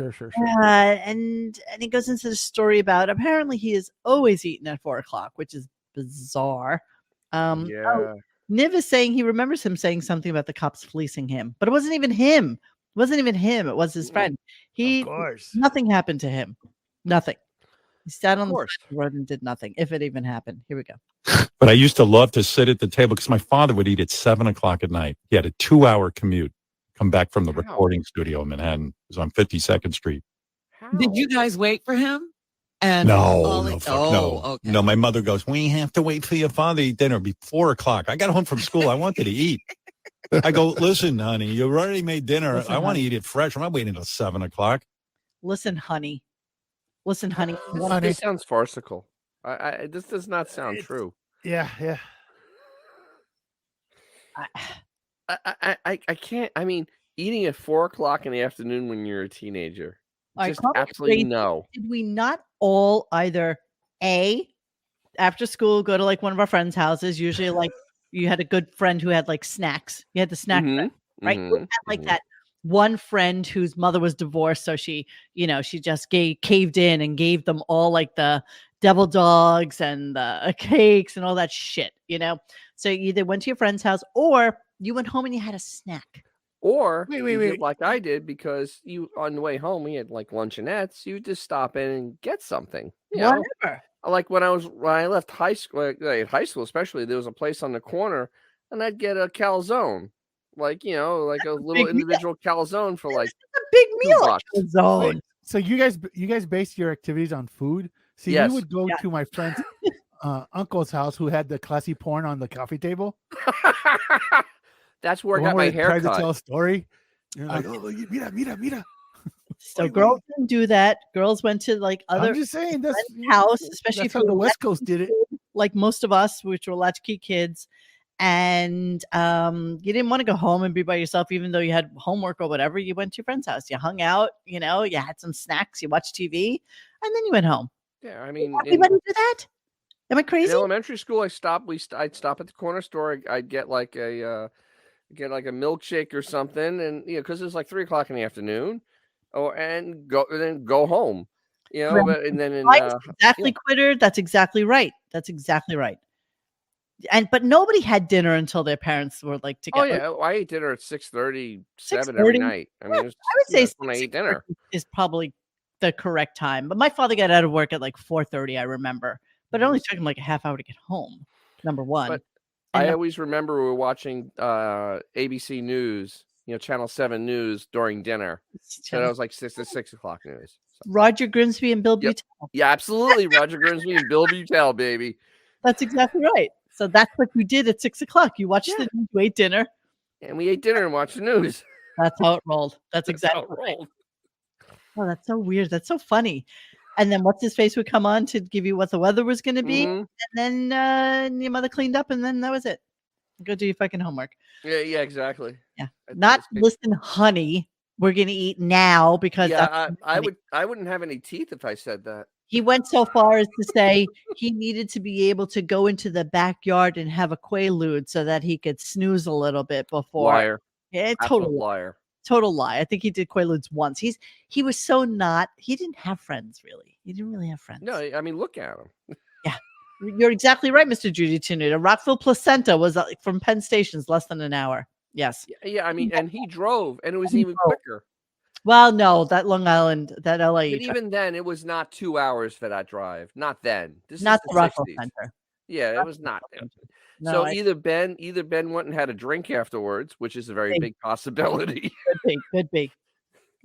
And he goes into the story about apparently he has always eaten at 4:00, which is bizarre. Niv is saying he remembers him saying something about the cops fleecing him, but it wasn't even him. It was his friend. Of course. Nothing happened to him. Nothing. He sat on the road and did nothing, if it even happened. Here we go. But I used to love to sit at the table because my father would eat at 7:00 at night. He had a 2-hour commute, come back from the recording studio in Manhattan. It was on 52nd Street. Did you guys wait for him? And no. Okay. No, my mother goes, we have to wait for your father to eat dinner before 4:00. I got home from school. I wanted to eat. I go, listen, honey, you already made dinner. I want to eat it fresh. I'm not waiting until 7:00. Listen, honey. This sounds farcical. This does not sound true. Yeah. I can't. I mean, eating at 4:00 in the afternoon when you're a teenager. Just absolutely no. Did we not all either after school go to like one of our friends' houses? Usually, like you had a good friend who had like snacks. You had the snack friend, right? We had like that one friend whose mother was divorced, so she just caved in and gave them all like the devil dogs and the cakes and all that shit. So you either went to your friend's house or you went home and you had a snack. Or you did like I did, because you on the way home we had like luncheonettes. You just stop in and get something. Whatever. Like when I left high school, especially, there was a place on the corner, and I'd get a calzone, like like a little individual calzone for like a big meal. Calzone. So you guys base your activities on food. See, yes. You would go to my friend's uncle's house who had the classy porn on the coffee table. That's where I got my hair cut. Tried to tell a story. You're like, mira. So girls didn't do that. Girls went to like other. I'm just saying that's house, especially if how the West Coast did it. Like most of us, which were latchkey kids, and you didn't want to go home and be by yourself, even though you had homework or whatever. You went to your friend's house. You hung out. You had some snacks. You watched TV, and then you went home. Yeah, I mean, everybody do that. Am I crazy? In elementary school, I'd stop at the corner store. I'd get like a milkshake or something, and because it's like 3:00 in the afternoon, and then go home. Right. But and then exactly, Quitter. That's exactly right. But nobody had dinner until their parents were like together. Oh yeah, I ate dinner at 6:30, 7 every night. I mean, I would say when I ate dinner is probably the correct time. But my father got out of work at like 4:30. I remember But it only took him like a half hour to get home, number one. But And I num- always remember we were watching ABC News, Channel 7 News during dinner. So that was like 6 o'clock news. So. Roger Grimsby and Bill Yep. Beutel. Yeah, absolutely. Roger Grimsby and Bill Beutel, baby. That's exactly right. So that's what you did at 6 o'clock. You watched the news, you ate dinner. And we ate dinner and watched the news. That's how it rolled. That's exactly how it right. rolled. Oh, that's so weird. That's so funny. And then what's his face would come on to give you what the weather was going to be. Mhm. And then your mother cleaned up, and then that was it. Go do your fucking homework. Yeah, exactly. Yeah. Not listen, honey. We're gonna eat now because I wouldn't have any teeth if I said that. he went so far as to say he needed to be able to go into the backyard and have a quaalude so that he could snooze a little bit before. Liar. Yeah, Absolute total liar. Total lie. I think he did quaaludes once. He was so not. He didn't have friends really. He didn't really have friends. No, I mean look at him. Yeah, you're exactly right, Mr. Judy Tenuta. Rockville Placenta was from Penn Station's less than an hour. Yes. Yeah, I mean, and he drove, and it was even quicker. Well, no, that Long Island, that LA. But even then, it was not 2 hours for that drive. Not then. This not is the the Rockville 60s. Center. Yeah, it was not. No, So either Ben went and had a drink afterwards, which is a very big possibility. Could be.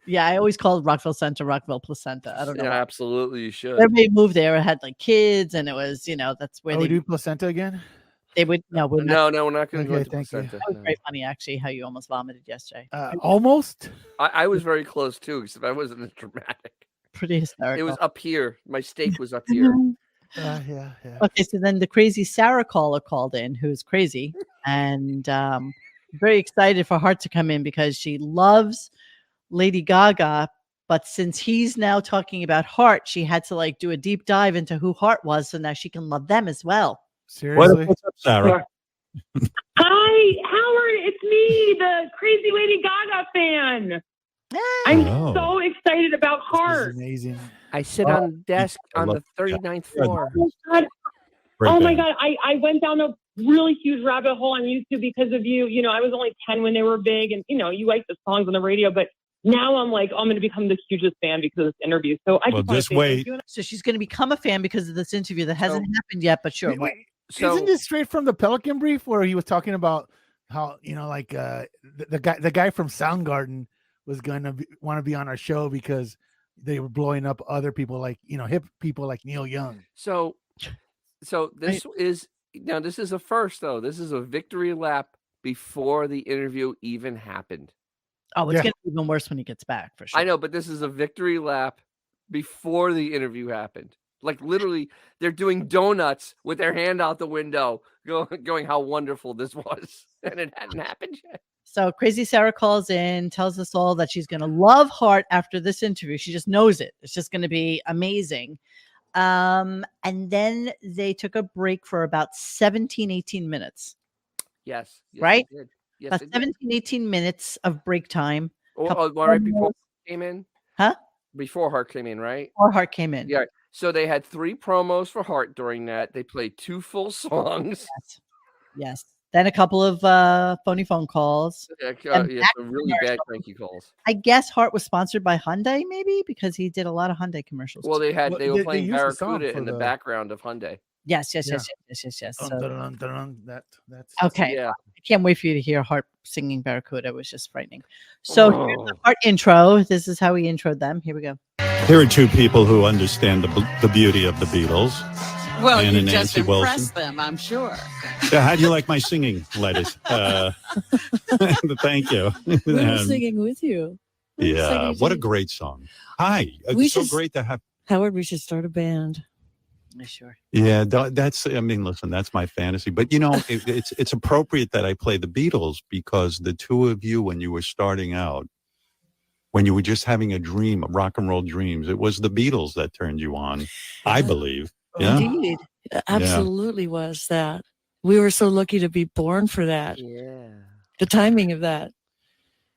Yeah, I always called Rockville Center Rockville Placenta. I don't know. Yeah, absolutely, you should. Everybody moved there. It had like kids, and it was, that's where we do placenta again. They would no, we're not going to go into placenta. That was very funny, actually, how you almost vomited yesterday. Almost. I was very close too, because I wasn't as dramatic. Pretty hysterical. It was up here. My steak was up here. Yeah. Okay, so then the crazy Sarah caller called in, who's crazy, and very excited for Hart to come in because she loves Lady Gaga. But since he's now talking about Hart, she had to do a deep dive into who Hart was, so now she can love them as well. Seriously, what's up, Sarah? Hi, Howard. It's me, the crazy Lady Gaga fan. I'm so excited about Hart. Amazing. I sit on the desk on the 39th floor. Oh my God. Oh my God. I went down a really huge rabbit hole on YouTube because of you. I was only 10 when they were big, and you like the songs on the radio, but now I'm like, I'm going to become the hugest fan because of this interview. So I just wait. So she's going to become a fan because of this interview that hasn't happened yet, but sure. Wait. Isn't this straight from the Pelican Brief where he was talking about how the guy from Soundgarden was gonna want to be on our show because they were blowing up other people hip people like Neil Young. So this is a first though. This is a victory lap before the interview even happened. Oh, it's going to be even worse when he gets back, for sure. I know, but this is a victory lap before the interview happened. Like literally, they're doing donuts with their hand out the window, going how wonderful this was, and it hadn't happened yet. So crazy Sarah calls in, tells us all that she's going to love Hart after this interview. She just knows it. It's just going to be amazing. And then they took a break for about 17, 18 minutes. Yes. Right? They did. Yes, about 17, 18 minutes of break time. Right before Hart came in? Huh? Before Hart came in, right? Before Hart came in. Yeah. So they had 3 promos for Hart during that. They played 2 full songs. Yes. Then a couple of phony phone calls. Some really bad cranky calls. I guess Hart was sponsored by Hyundai, maybe, because he did a lot of Hyundai commercials. Well, they were playing Barracuda in the background of Hyundai. Yes. So, that's okay. Yeah. I can't wait for you to hear Hart singing Barracuda. It was just frightening. So here's the Hart intro. This is how he introed them. Here we go. Here are 2 people who understand the beauty of the Beatles. Well, Ann you and just Nancy impressed them, I'm sure. So how do you like my singing, ladies? Thank you. We're singing with you. Yeah, what a great song. Hi, it's so great to have. Howard, we should start a band. Sure. Yeah, listen, that's my fantasy. But, it's appropriate that I play the Beatles because the 2 of you, when you were starting out, when you were just having a dream, rock and roll dreams, it was the Beatles that turned you on, I believe. Yeah. Indeed. It absolutely was that. We were so lucky to be born for that. Yeah. The timing of that.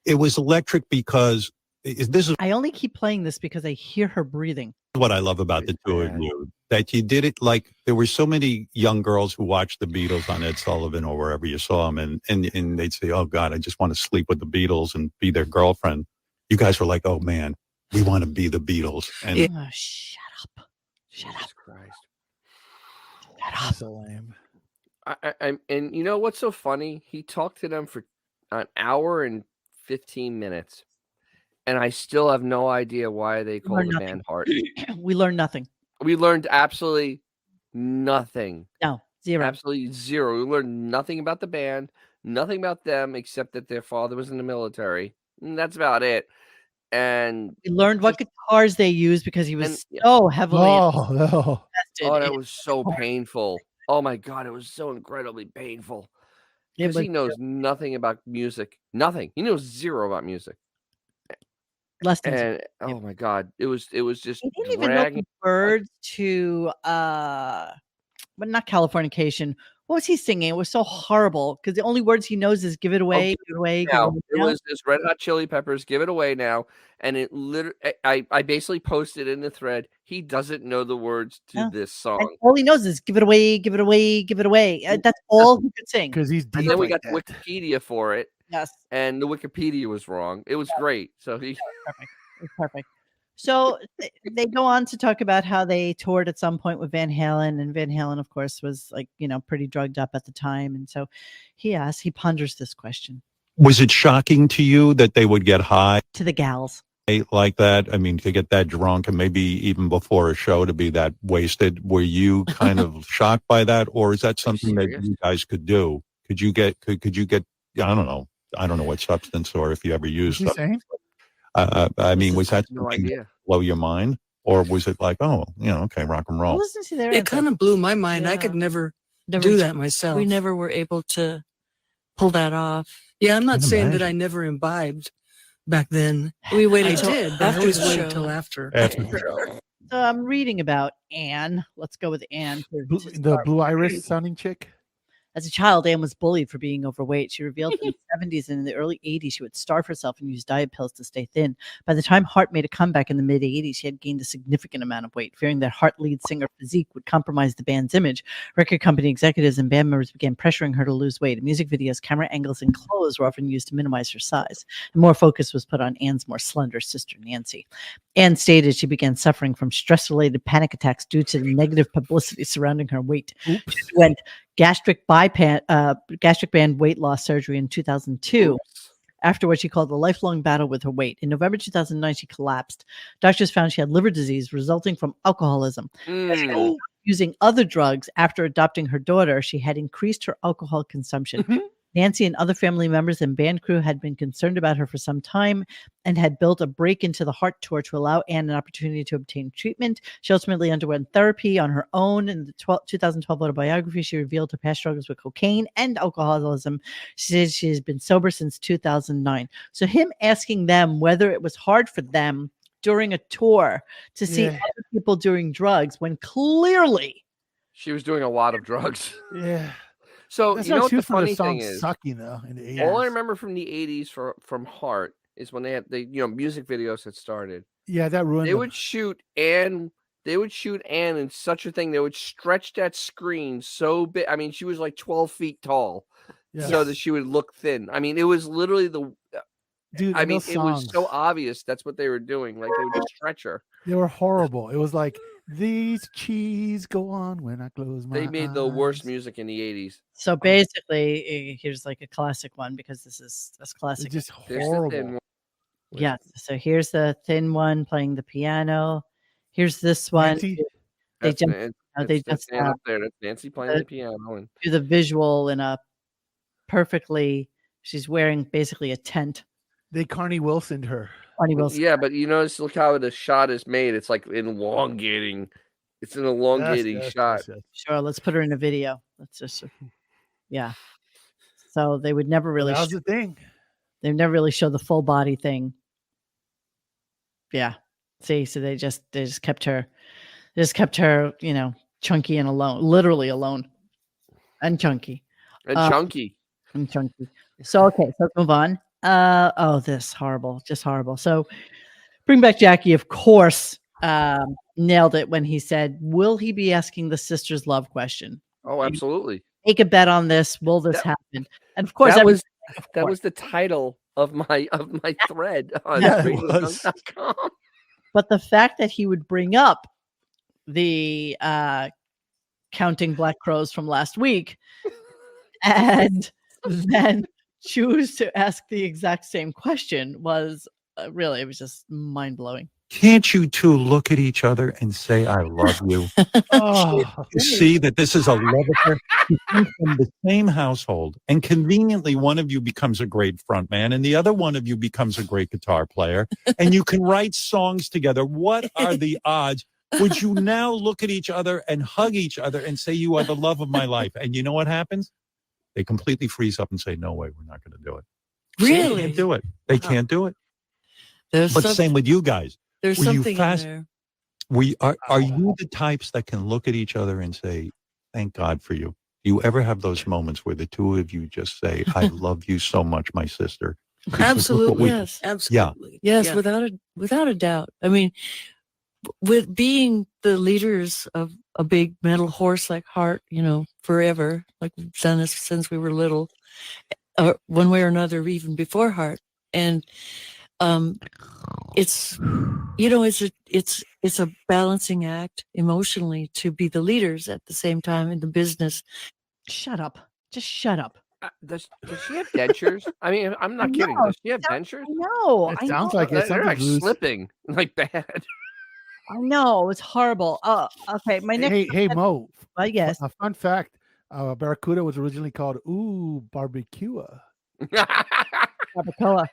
It was electric because this is I only keep playing this because I hear her breathing. what I love about the 2 of you, that you did it like there were so many young girls who watched the Beatles on Ed Sullivan or wherever you saw them, and they'd say, oh, God, I just want to sleep with the Beatles and be their girlfriend. You guys were like, oh, man, we want to be the Beatles. And shut up. Shut up. Christ. That's so lame. And you know what's so funny? He talked to them for an hour and 15 minutes, and I still have no idea why they call the band Heart. We learned nothing. We learned absolutely nothing. No, zero. Absolutely zero. We learned nothing about the band, nothing about them, except that their father was in the military. And that's about it. And we learned what guitars they used because he was so heavily no. Oh, that was so painful. Oh my God, it was so incredibly painful. Because he knows nothing about music. Nothing. He knows zero about music. Less than and oh my God, it was just he didn't even know the words to but not Californication. What was he singing? It was so horrible because the only words he knows is "Give it away, give it away." Now, it was this Red Hot Chili Peppers, "Give It Away Now," and it literally, I basically posted in the thread. He doesn't know the words to this song. And all he knows is "Give it away, give it away, give it away." That's all he could sing. Because he's deep. And then we got the Wikipedia for it. Yes, and the Wikipedia was wrong. It was great. So he perfect. It was perfect. So they go on to talk about how they toured at some point with Van Halen, and Van Halen, of course, was like, pretty drugged up at the time. And so he ponders this question. Was it shocking to you that they would get high? To the gals. Like that? I mean, to get that drunk and maybe even before a show to be that wasted. Were you kind of shocked by that? Or is that something that you guys could do? Could you get, I don't know. I don't know what substance or if you ever used substance. I mean, was that something that blow your mind, or was it like, okay, rock and roll? Listen to their it kind of blew my mind. Yeah. I could never do that myself. We never were able to pull that off. Yeah, I'm not saying that I never imbibed back then. We waited after after. So I'm reading about Anne. Let's go with Anne. The Blue Iris sounding chick. As a child, Anne was bullied for being overweight. She revealed in the 70s and in the early 80s, she would starve herself and use diet pills to stay thin. By the time Heart made a comeback in the mid-80s, she had gained a significant amount of weight. Fearing that Heart lead singer physique would compromise the band's image, record company executives and band members began pressuring her to lose weight. In music videos, camera angles and clothes were often used to minimize her size. And more focus was put on Anne's more slender sister, Nancy. Anne stated she began suffering from stress-related panic attacks due to the negative publicity surrounding her weight. She went gastric band weight loss surgery in 2002. After what she called a lifelong battle with her weight. In November 2009, she collapsed. Doctors found she had liver disease resulting from alcoholism. Using other drugs after adopting her daughter, she had increased her alcohol consumption. Nancy and other family members and band crew had been concerned about her for some time and had built a break into the Heart tour to allow Anne an opportunity to obtain treatment. She ultimately underwent therapy on her own. In the 2012 autobiography, she revealed her past struggles with cocaine and alcoholism. She says she has been sober since 2009. So him asking them whether it was hard for them during a tour to see other people doing drugs when clearly she was doing a lot of drugs. Yeah. So that's what the funny the thing is, sucking though. In the 80s. All I remember from the 80s from Heart is when they had music videos had started. Yeah, that ruined. They would shoot Anne. They would shoot Anne in such a thing. They would stretch that screen so big. I mean, she was like 12 feet tall, so that she would look thin. I mean, it was literally dude. I mean, it was so obvious that's what they were doing. Like they would just stretch her. They were horrible. It was like, these cheese go on when I close my eyes. They made the worst music in the 80s. So basically, here's like a classic one because this is classic. It's just horrible. Yeah. So here's the thin one playing the piano. Here's this one. Nancy? They That's just up there. That's Nancy playing the piano and do the visual in a perfectly. She's wearing basically a tent. They Carney Wilsoned her. Carney Wilson. Yeah, but look how the shot is made. It's like elongating. It's an elongating shot. Yes. Sure, let's put her in a video. Let's just, yeah. So they would never really. That was the thing. They never really show the full body thing. Yeah. See, so they just kept her, chunky and alone, literally alone, and chunky, chunky. So okay, so let's move on. This horrible, just horrible. So Bring Back Jackie, of course, nailed it when he said, will he be asking the sisters love question? Oh, absolutely. Make a bet on this. Will this happen? And of course, that was the title of my thread on RadioGunk.com. But the fact that he would bring up the counting black crows from last week, and then choose to ask the exact same question was really, it was just mind-blowing. Can't you two look at each other and say, I love you? You see that this is a love affair. You come from the same household, and conveniently, one of you becomes a great front man, and the other one of you becomes a great guitar player, and you can write songs together. What are the odds? Would you now look at each other and hug each other and say, you are the love of my life? And you know what happens? They completely freeze up and say, no way, we're not going to do it. Really? They can't do it. They can't do it. There's But same with you guys. There's something in there. Are you the types that can look at each other and say, thank God for you? Do you ever have those moments where the two of you just say, I love you so much, my sister? Absolutely. Yes. Absolutely. Yeah. Yes. Without a doubt. I mean, with being the leaders of a big metal horse like Heart, forever, like we've done this since we were little, one way or another, even before Heart. And it's a balancing act emotionally to be the leaders at the same time in the business. Shut up. Just shut up. Does she have dentures? I mean, I'm not kidding. Does she have dentures? No. It sounds like it's they're like slipping like bad. I know. It's horrible. Oh, okay. My next. Hey, Mo. Yes. A fun fact: Barracuda was originally called Barbecua. Barbacoa.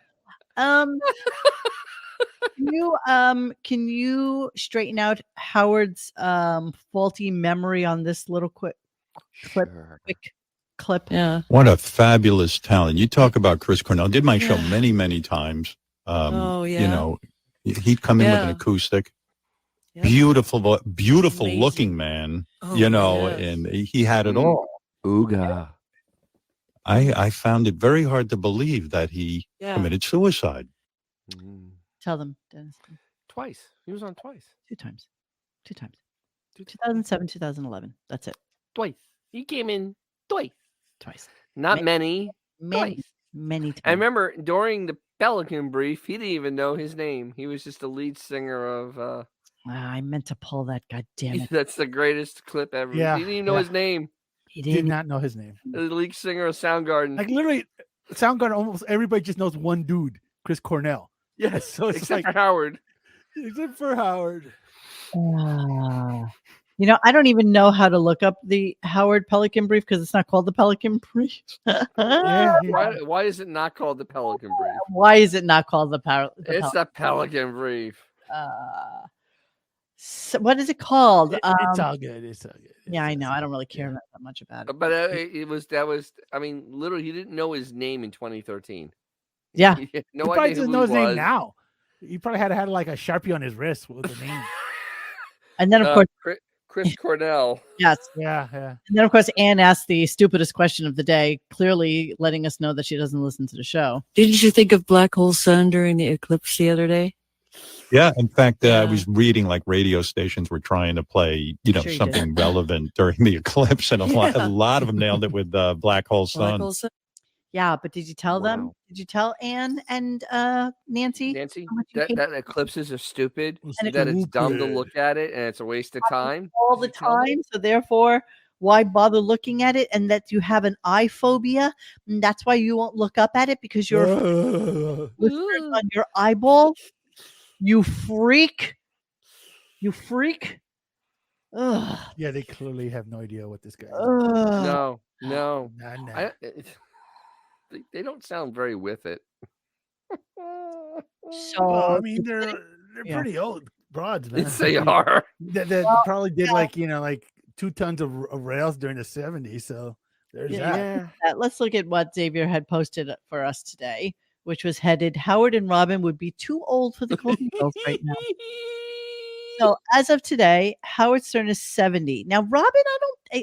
Can you straighten out Howard's faulty memory on this little quick clip? Yeah. What a fabulous talent. You talk about Chris Cornell. Did my show many, many times. He'd come in with an acoustic. Yep. Beautiful Amazing. Looking man, and he had it all. Ooga. I found it very hard to believe that he committed suicide. Tell them, Dennis. Twice. He was on twice. Two times. 2007, 2011. That's it. Twice. He came in twice. Not many times. I remember during the Pelican brief, he didn't even know his name. He was just the lead singer of... I meant to pull that. God damn it! That's the greatest clip ever. Yeah, he didn't even know his name. He did not know his name. The lead singer of Soundgarden. Like literally, Soundgarden. Almost everybody just knows one dude, Chris Cornell. Yes, so it's except for Howard. Except for Howard. I don't even know how to look up the Howard Pelican brief because it's not called the Pelican brief. Why is it not called the Pelican brief? Why is it not called the It's the Pelican brief. So what is it called? It's all good. It's all good. Yeah, I know. I don't really care that much about it. But I mean, literally, he didn't know his name in 2013. Yeah. He probably doesn't know his name now. He probably had like a Sharpie on his wrist with the name. And then, of course, Chris Cornell. Yes. Yeah. And then, of course, Anne asked the stupidest question of the day, clearly letting us know that she doesn't listen to the show. Didn't you think of Black Hole Sun during the eclipse the other day? Yeah, in fact, I was reading like radio stations were trying to play, something relevant during the eclipse, and a lot of them nailed it with Black Hole Sun. Yeah, but did you tell them? Did you tell Anne and Nancy? That eclipses are stupid, that it's dumb to look at it, and it's a waste of time. All the time, so therefore, why bother looking at it? And that you have an eye phobia, and that's why you won't look up at it because you're on your eyeball. You freak. Ugh. Yeah, they clearly have no idea what this guy is. No. No. They don't sound very with it. So I mean, they're pretty old broads, man. Yes, they are. That probably did like 2 tons of rails during the 70s. So there's that. Let's look at what Xavier had posted for us today, which was headed, Howard and Robin would be too old for the Golden Girls right now. So as of today, Howard Stern is 70. Now, Robin,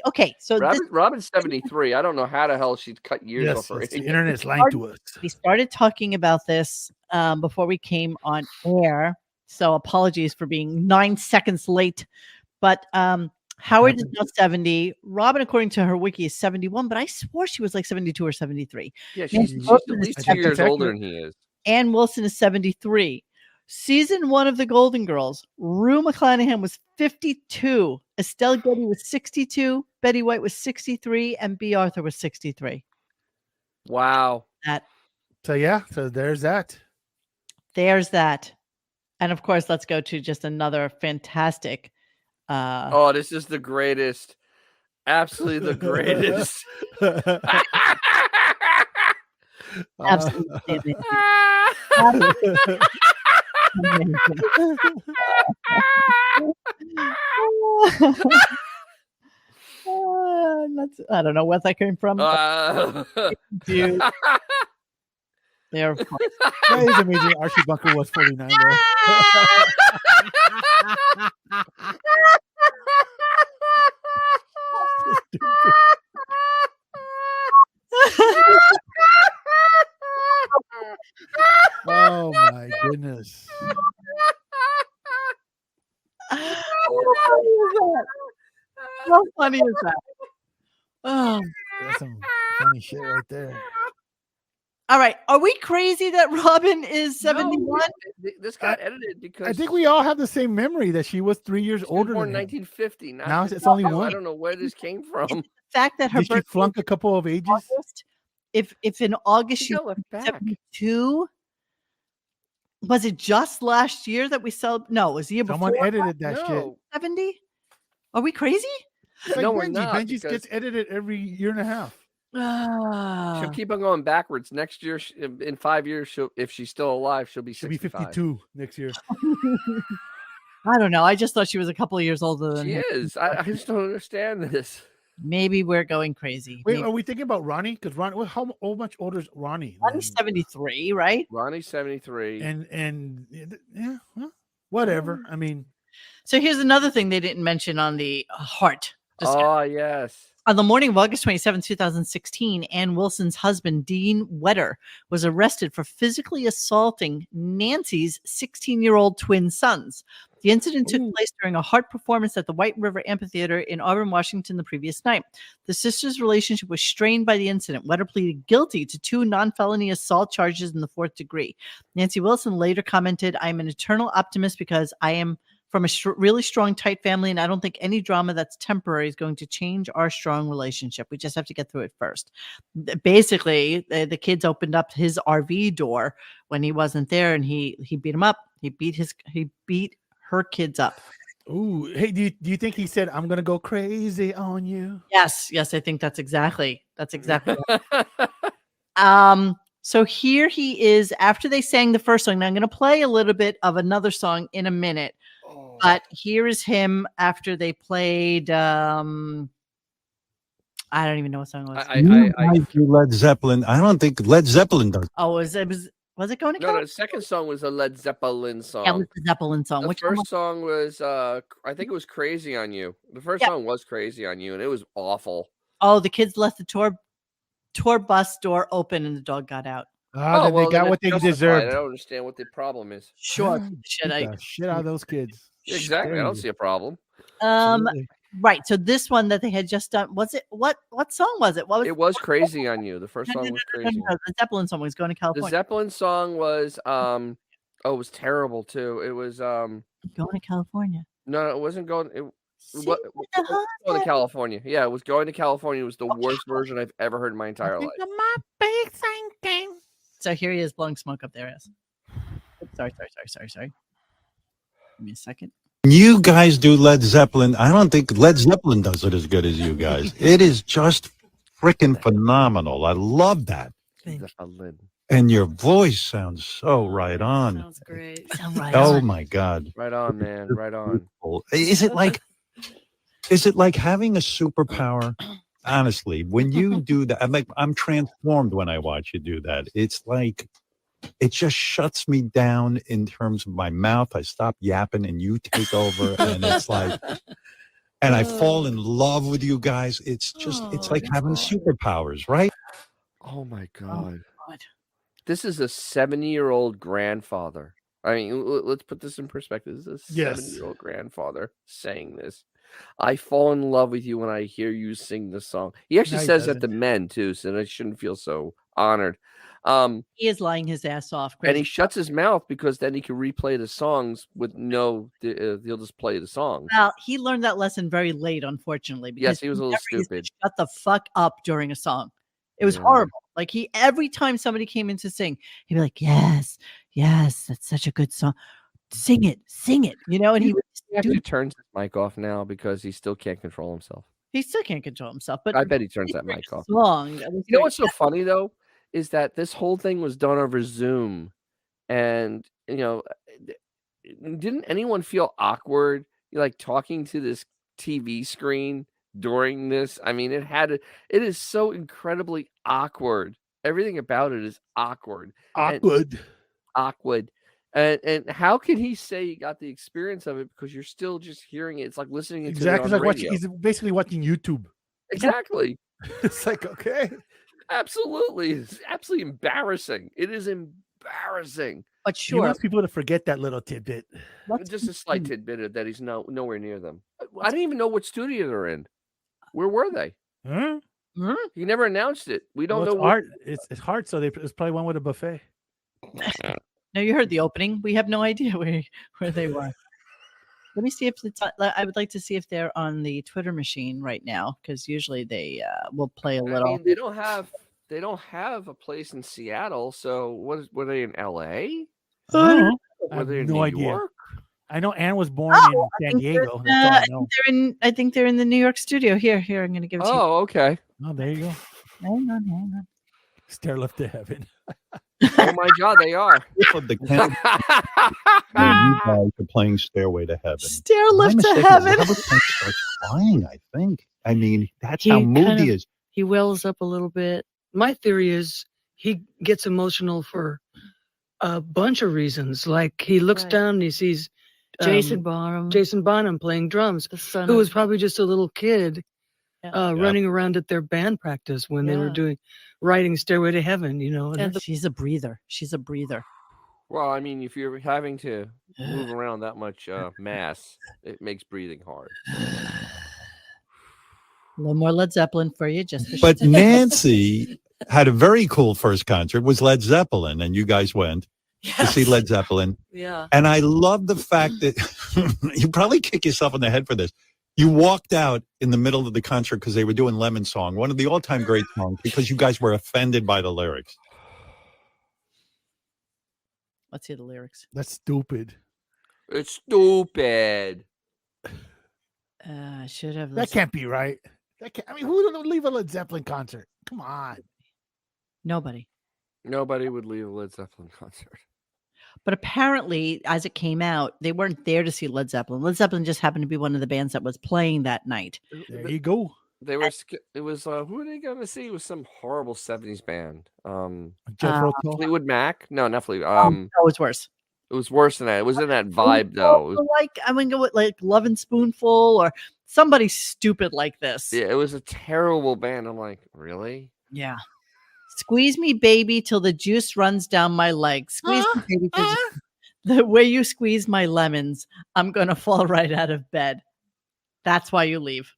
okay. So Robin's 73. I don't know how the hell she's cut years off her age. The internet's lying to us. We started talking about this before we came on air. So apologies for being 9 seconds late. But Howard is now 70. Robin, according to her wiki, is 71, but I swore she was like 72 or 73. Yeah, she's at least 2 years older than he is. Ann Wilson is 73. Season 1 of The Golden Girls, Rue McClanahan was 52. Estelle Getty was 62. Betty White was 63. And B. Arthur was 63. Wow. So there's that. There's that. And of course, let's go to just another fantastic. This is the greatest. Absolutely the greatest. Absolutely. I don't know where that came from. Dude. There, of course. That is amazing. Archie Bunker was 49 though. Oh my goodness. How funny is that? Oh, that's some funny shit right there. All right. Are we crazy that Robin is 71? No, this got edited because I think we all have the same memory that she was 3 years older born than in 1950. Now it's only one. I don't know where this came from. The fact that her Did she flunk a couple of ages? August, if in August she was 72, was it just last year that we celebrated? No, it was the year Someone before. edited that shit. 70? Are we crazy? It's like No, we're Benji. not, Benji because- gets edited every year and a half. She'll keep on going backwards. Next year, in 5 years, if she's still alive, she'll be 65. 52 next year. I don't know. I just thought she was a couple of years older than She him. is. I just don't understand this. Maybe we're going crazy. Wait, Maybe. are we thinking about Ronnie? Because Ronnie, how much older is Ronnie? Ronnie's 73, right? Ronnie's 73. And yeah, well, whatever. I mean, So here's another thing they didn't mention on the heart. Oh, yes. On the morning of August 27, 2016, Ann Wilson's husband, Dean Wetter, was arrested for physically assaulting Nancy's 16-year-old twin sons. The incident took place during a heart performance at the White River Amphitheater in Auburn, Washington, the previous night. The sisters' relationship was strained by the incident. Wetter pleaded guilty to 2 non-felony assault charges in the 4th degree. Nancy Wilson later commented, "I am an eternal optimist because I am from a really strong, tight family, and I don't think any drama that's temporary is going to change our strong relationship. We just have to get through it first." Basically, the kids opened up his RV door when he wasn't there, and he beat him up. He beat her kids up. ooh, hey, do you think he said, "I'm gonna go crazy on you"? Yes, I think that's exactly right. So here he is after they sang the first song. Now I'm going to play a little bit of another song in a minute. But here is him after they played. I don't even know what song it was. I do Led Zeppelin. I don't think Led Zeppelin does. Oh, was it going to No, the second song was a Led Zep-Uh-Lin song. Yeah, it was the Zeppelin song. The Which first song was, I think it was Crazy on You. The first song was Crazy on You, and it was awful. Oh, the kids left the tour bus door open and the dog got out. Then they got what they deserved. I don't understand what the problem is. Sure. Shit out of those kids. Exactly. I don't see a problem. Right. So this one that they had just done, was it what song was it? It was Crazy on You. The first song was Crazy. No, the Zeppelin song was Going to California. The Zeppelin song was it was terrible too. It was Going to California. No, it wasn't going. Going to California. Yeah, it was Going to California. It was the worst version I've ever heard in my entire life. So here he is blowing smoke up their ass. Sorry. Give me a second. You guys do Led Zeppelin. I don't think Led Zeppelin does it as good as you guys. It is just freaking phenomenal. I love that. And your voice sounds so right on. Sounds great. Oh my God. Right on, man. Right on. Is it like having a superpower? Honestly, when you do that, I'm transformed when I watch you do that. It's like it just shuts me down in terms of my mouth. I stop yapping and you take over, and it's like, and I fall in love with you guys. It's just, it's like having superpowers, right? Oh my God. This is a 70-year-old grandfather. I mean, let's put this in perspective. This is a 70-year-old grandfather saying this. I fall in love with you when I hear you sing this song. He actually says that to men too, so I shouldn't feel so honored. He is lying his ass off. And he shuts his mouth because then he can replay the songs with he'll just play the songs. Well, he learned that lesson very late, unfortunately. Because Yes, he was a little stupid. Shut the fuck up during a song. It was horrible. Like every time somebody came in to sing, he'd be like, "Yes, yes, that's such a good song. Sing it, you know." And he actually turns his mic off now because he still can't control himself. He still can't control himself, but I bet he turns that mic off. Song. You know what's so funny though is that this whole thing was done over Zoom, and didn't anyone feel awkward like talking to this TV screen during this? I mean, it is so incredibly awkward. Everything about it is awkward. Awkward. And how can he say he got the experience of it because you're still just hearing it? It's like listening to exactly it on like radio. he's basically watching YouTube. Exactly. It's like, okay. Absolutely. It's absolutely embarrassing. It is embarrassing. But He wants people to forget that little tidbit. Just a slight tidbit that he's nowhere near them. I didn't even know what studio they're in. Where were they? He never announced it. We don't know. It's hard, so it's probably one with a buffet. No, you heard the opening. We have no idea where they were. Let me see if I would like to see if they're on the Twitter machine right now, because usually they will play a little. I mean, they don't have a place in Seattle. So were they in LA? I Were they in no New idea. York? I know Anne was born in San Diego. I think they're in the New York studio. Here, I'm going to give it to you. Oh, okay. Oh, there you go. Hang on. Stair lift to heaven. Oh my God, they are. The Kennedy, you guys are playing Stairway to Heaven. Stair lift to heaven. Robert Plant starts crying, I think. I mean, that's how moved he is. He wells up a little bit. My theory is he gets emotional for a bunch of reasons. Like he looks down and he sees Jason Bonham playing drums, who was probably just a little kid running around at their band practice when they were writing Stairway to Heaven, And she's a breather. Well, I mean, if you're having to move around that much mass, it makes breathing hard. A little more Led Zeppelin for you, But Nancy had a very cool first concert. Was Led Zeppelin, and you guys went to see Led Zeppelin. Yeah. And I love the fact that you probably kick yourself in the head for this. You walked out in the middle of the concert because they were doing Lemon Song, one of the all-time great songs, because you guys were offended by the lyrics. Let's hear the lyrics. That's stupid. It's stupid. I should have. That can't be right. Who would leave a Led Zeppelin concert? Come on. Nobody would leave a Led Zeppelin concert. But apparently, as it came out, they weren't there to see Led Zeppelin. Led Zeppelin just happened to be one of the bands that was playing that night. There you go. They were. It was who were they going to see? It was some horrible '70s band. Fleetwood Mac? No, not Fleetwood. It was worse. It was worse than that. It was in that vibe though. I'm gonna go with like Lovin' Spoonful or somebody stupid like this. Yeah, it was a terrible band. I'm like, really? Yeah. Squeeze me, baby, till the juice runs down my legs. Squeeze me, baby, till the way you squeeze my lemons, I'm gonna fall right out of bed. That's why you leave.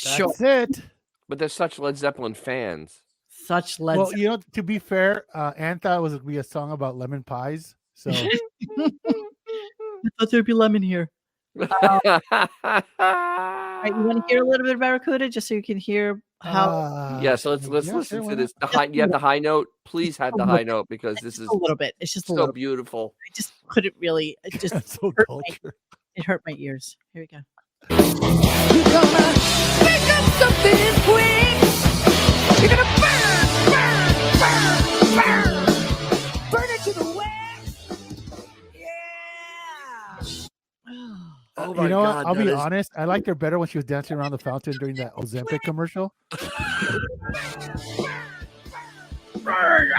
That's it. But they're such Led Zeppelin fans. Well, to be fair, Anne thought it was going to be a song about lemon pies. So I thought there'd be lemon here. All right, you want to hear a little bit of Barracuda just so you can hear how? Yeah, so let's listen to this. You have the high note. Please have the high note because this is a little bit. It's just so a little beautiful. I just couldn't really. It just so it hurt my ears. Here we go. You're gonna pick up something quick. You're gonna burn it to the west. Yeah. Oh you know what? I'll be honest. I liked her better when she was dancing around the fountain during that Ozempic commercial. Burn.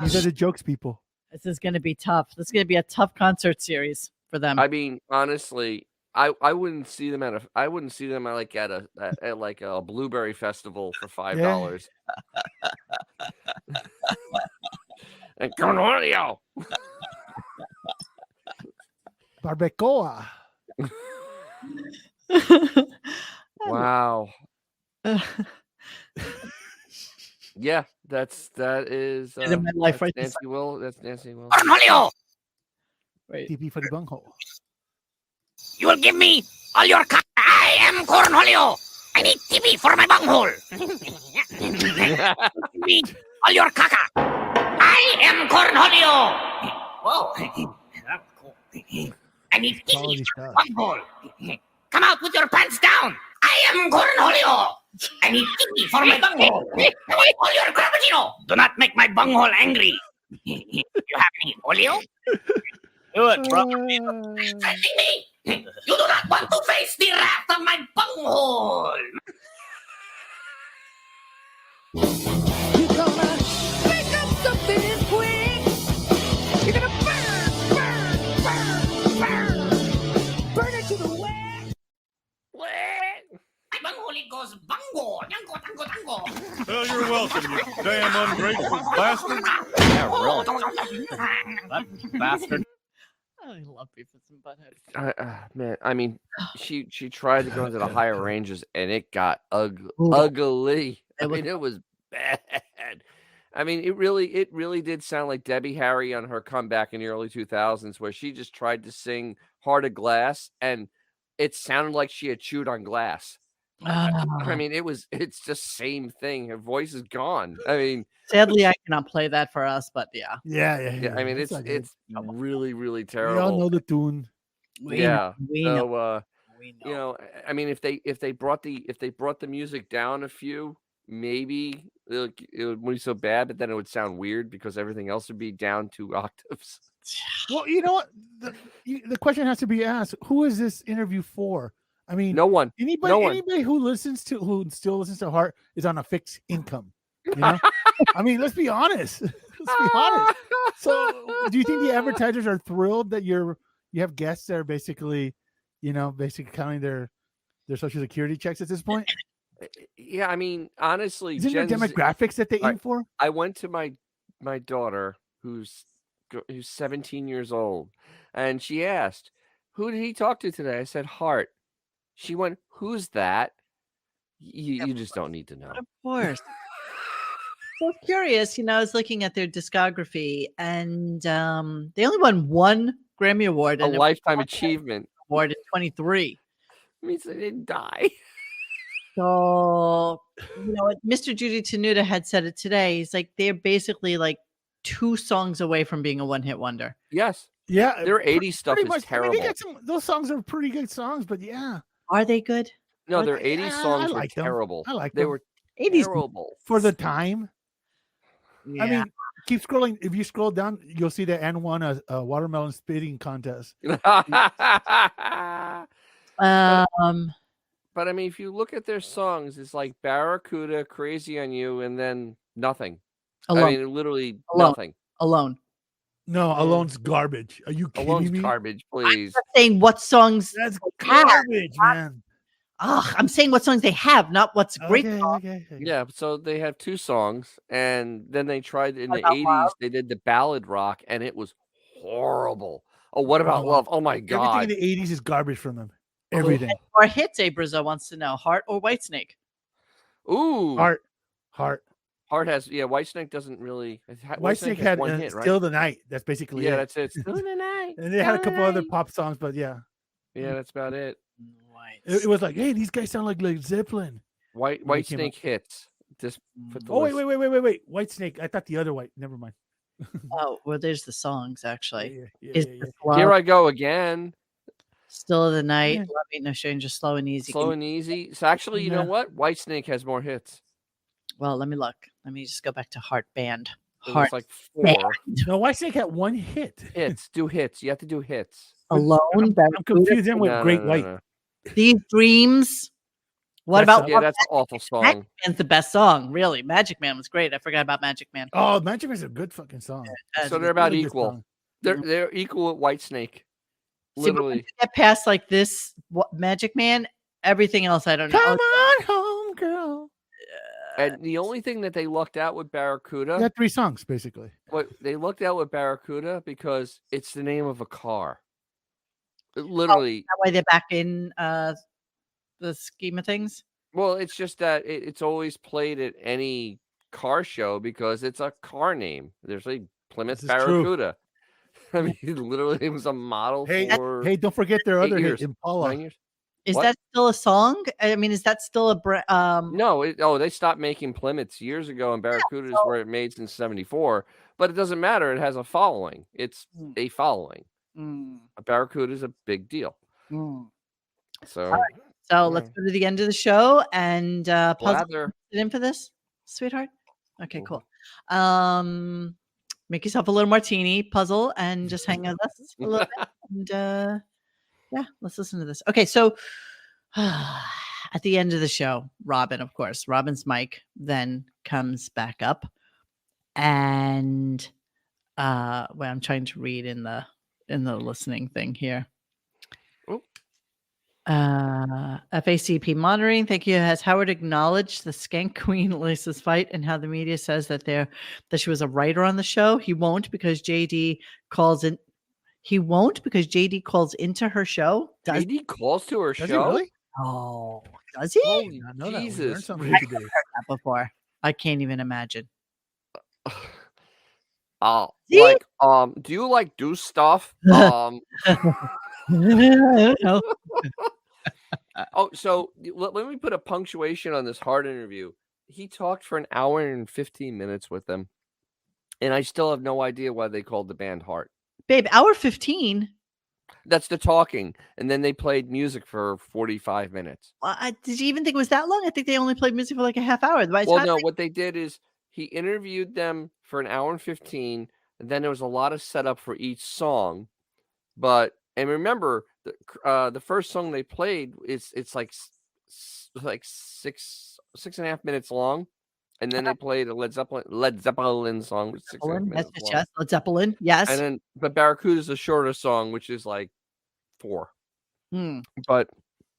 These are the jokes, people. This is going to be tough. This is going to be a tough concert series for them. I mean, honestly, I wouldn't see them at a blueberry festival for $5. And come on, yo. Barbacoa. Wow. Yeah, that is And in my life, that's right? Nancy Will. That's Nancy Will. Cornholio, Wait. TP for the bunghole. you will give me all your caca. I am Cornholio. I need TP for my bunghole. Give me all your caca. I am Cornholio. Whoa, that's cool. I need Quality TP for stuff. my bunghole. Come out with your pants down. I am Cornholio. I need TP for my bunghole. I want all your cappuccino. Do not make my bunghole angry. You have any oleo? Do it, bro. Facing me. You do not want to face the wrath of my bunghole. You're gonna make up something quick. You're gonna burn it to the wet. My bunghole goes bungo, tango, tango, tango. Well, you're welcome, you damn ungrateful bastard. Yeah, really. That bastard. I love Beavis and Butthead. Man, I mean, she tried to go into the higher ranges, and it got ugly. I mean, it was bad. I mean, it really did sound like Debbie Harry on her comeback in the early 2000s, where she just tried to sing "Heart of Glass," and it sounded like she had chewed on glass. I mean, it's just same thing. Her voice is gone. I mean, sadly, I cannot play that for us, but yeah. Yeah. I mean, it's really, really terrible. We all know the tune. We know. You know, I mean, if they brought the music down a few, maybe it wouldn't be so bad, but then it would sound weird because everything else would be down 2 octaves. Well, you know what? The question has to be asked: who is this interview for? I mean, no one. Anybody who still listens to Heart is on a fixed income. You know, I mean, let's be honest. So, do you think the advertisers are thrilled that you have guests that are basically counting their social security checks at this point? Yeah, I mean, honestly, isn't there demographics that they aim for? I went to my daughter, who's 17 years old, and she asked, "Who did he talk to today?" I said, "Heart." She went, "Who's that?" You just don't need to know. Of course. So curious, I was looking at their discography, and they only won one Grammy Award, a lifetime achievement award in 23. Means they didn't die. So, Mr. Judy Tenuta had said it today. He's like, they're basically like 2 songs away from being a one-hit wonder. Yes. Yeah. Their 80s stuff is terrible. I mean, those songs are pretty good songs, but yeah. Are they good? No, their 80s songs were terrible. I like them. They them. were 80s terrible. For the time. Yeah. I mean, keep scrolling. If you scroll down, you'll see that Ann won a watermelon spitting contest. But I mean, if you look at their songs, it's like Barracuda, Crazy on You, and then nothing. Alone. I mean, literally nothing. Alone. No, Alone's garbage. Are you kidding Alone's me? garbage, please. I'm saying what songs That's garbage, man. I'm saying what songs they have, not what's great. Okay. Yeah, so they have 2 songs, and then they tried in the About 80s, Love? they did the ballad rock, and it was horrible. Oh, what about love? Oh my God. Everything in the 80s is garbage from them. Everything. Or hits, Brazil wants to know. Heart or Whitesnake? Ooh. Heart. Heart has, Whitesnake doesn't really. Whitesnake had one hit, right? Still the Night. That's basically it. That's it. Still the Night. And they had a couple other pop songs, but yeah. Yeah, that's about it. It was like, hey, these guys sound like Zep-Uh-Lin. Whitesnake hits. Just put the wait. Whitesnake. I thought the other white. Never mind. Oh, well, there's the songs, actually. Yeah. Here I Go Again. Still of the Night. Love Ain't No Stranger. Slow and Easy. Slow and Easy. So actually, you know what? Whitesnake has more hits. Well, let me look. Let me just go back to Heart Band. Heart like 4. No, Whitesnake had 1 hit. Do hits. You have to do hits. Alone. I'm confusing them with Great White. No. These Dreams. What about? Yeah, that's an awful song. Magic Man's the best song, really. Magic Man was great. I forgot about Magic Man. Oh, Magic Man's a good fucking song. So they're about equal. They're equal with Whitesnake. Literally. See, get past like this Magic Man, everything else I don't know. Come on home, girl. And the only thing that they lucked out with Barracuda. They had 3 songs, basically. What they lucked out with Barracuda because it's the name of a car. Literally. That way they're back in the scheme of things. Well, it's just that it's always played at any car show because it's a car name. There's a Plymouth Barracuda. I mean, literally, it was a model for. Hey, don't forget their other hit, 8 years, Impala. 9 years. Is What? that still a song? I mean, is that still a No, they stopped making Plymouths years ago, and Barracudas were made since '74. But it doesn't matter; it has a following. It's a following. A Barracuda is a big deal. So, so let's go to the end of the show and Puzzle, Blather. sit in for this, sweetheart. Okay, cool. Make yourself a little martini, Puzzle, and just hang with us a little bit. And yeah, let's listen to this. Okay, so at the end of the show, Robin's mic then comes back up, and well, I'm trying to read in the listening thing here. FACP monitoring. Thank you. Has Howard acknowledged the skank queen Lisa's fight and how the media says that she was a writer on the show? He won't because JD calls in. He won't because JD calls into her show. JD calls to her show. Does he really? Oh, does he? Holy I know Jesus! that. We learned something I've today. heard that before. I can't even imagine. Like, do you like do stuff? Oh, so let me put a punctuation on this Hart interview. He talked for an hour and 15 minutes with them, and I still have no idea why they called the band Hart. Babe, hour 15. That's the talking, and then they played music for 45 minutes. Did you even think it was that long? I think they only played music for like a half hour. What they did is he interviewed them for an hour and 15, and then there was a lot of setup for each song. And remember, the first song they played it's like 6.5 minutes long, and then they played a Led Zeppelin song, which is 6.5 minutes long. Yes, Led Zeppelin, yes. And then, but Barracuda is a shorter song, which is like 4. But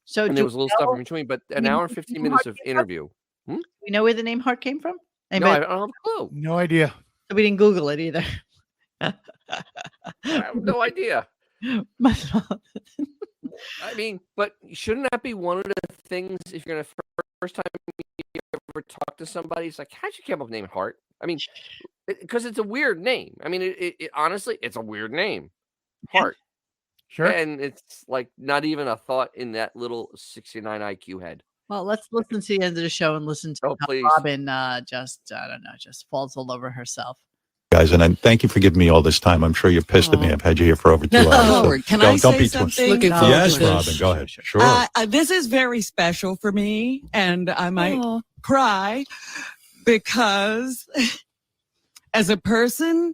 so there was a little stuff in between. But an hour and 15 minutes of interview. Do we know where the name Hart came from? No, I don't have a clue. No idea. So we didn't Google it either. I have no idea. I mean, but shouldn't that be one of the things if you're gonna first time you ever talk to somebody? It's like, how'd you come up with the name Hart? I mean, because it's a weird name. I mean, it honestly, it's a weird name, Hart. Sure. And it's like not even a thought in that little 69 IQ head. Well, let's listen to the end of the show and listen to how Robin just falls all over herself. Guys, and I thank you for giving me all this time. I'm sure you're pissed at me. I've had you here for over 2 hours. Howard, can I say something? Yes, Robin, go ahead. Sure. This is very special for me, and I might cry because as a person,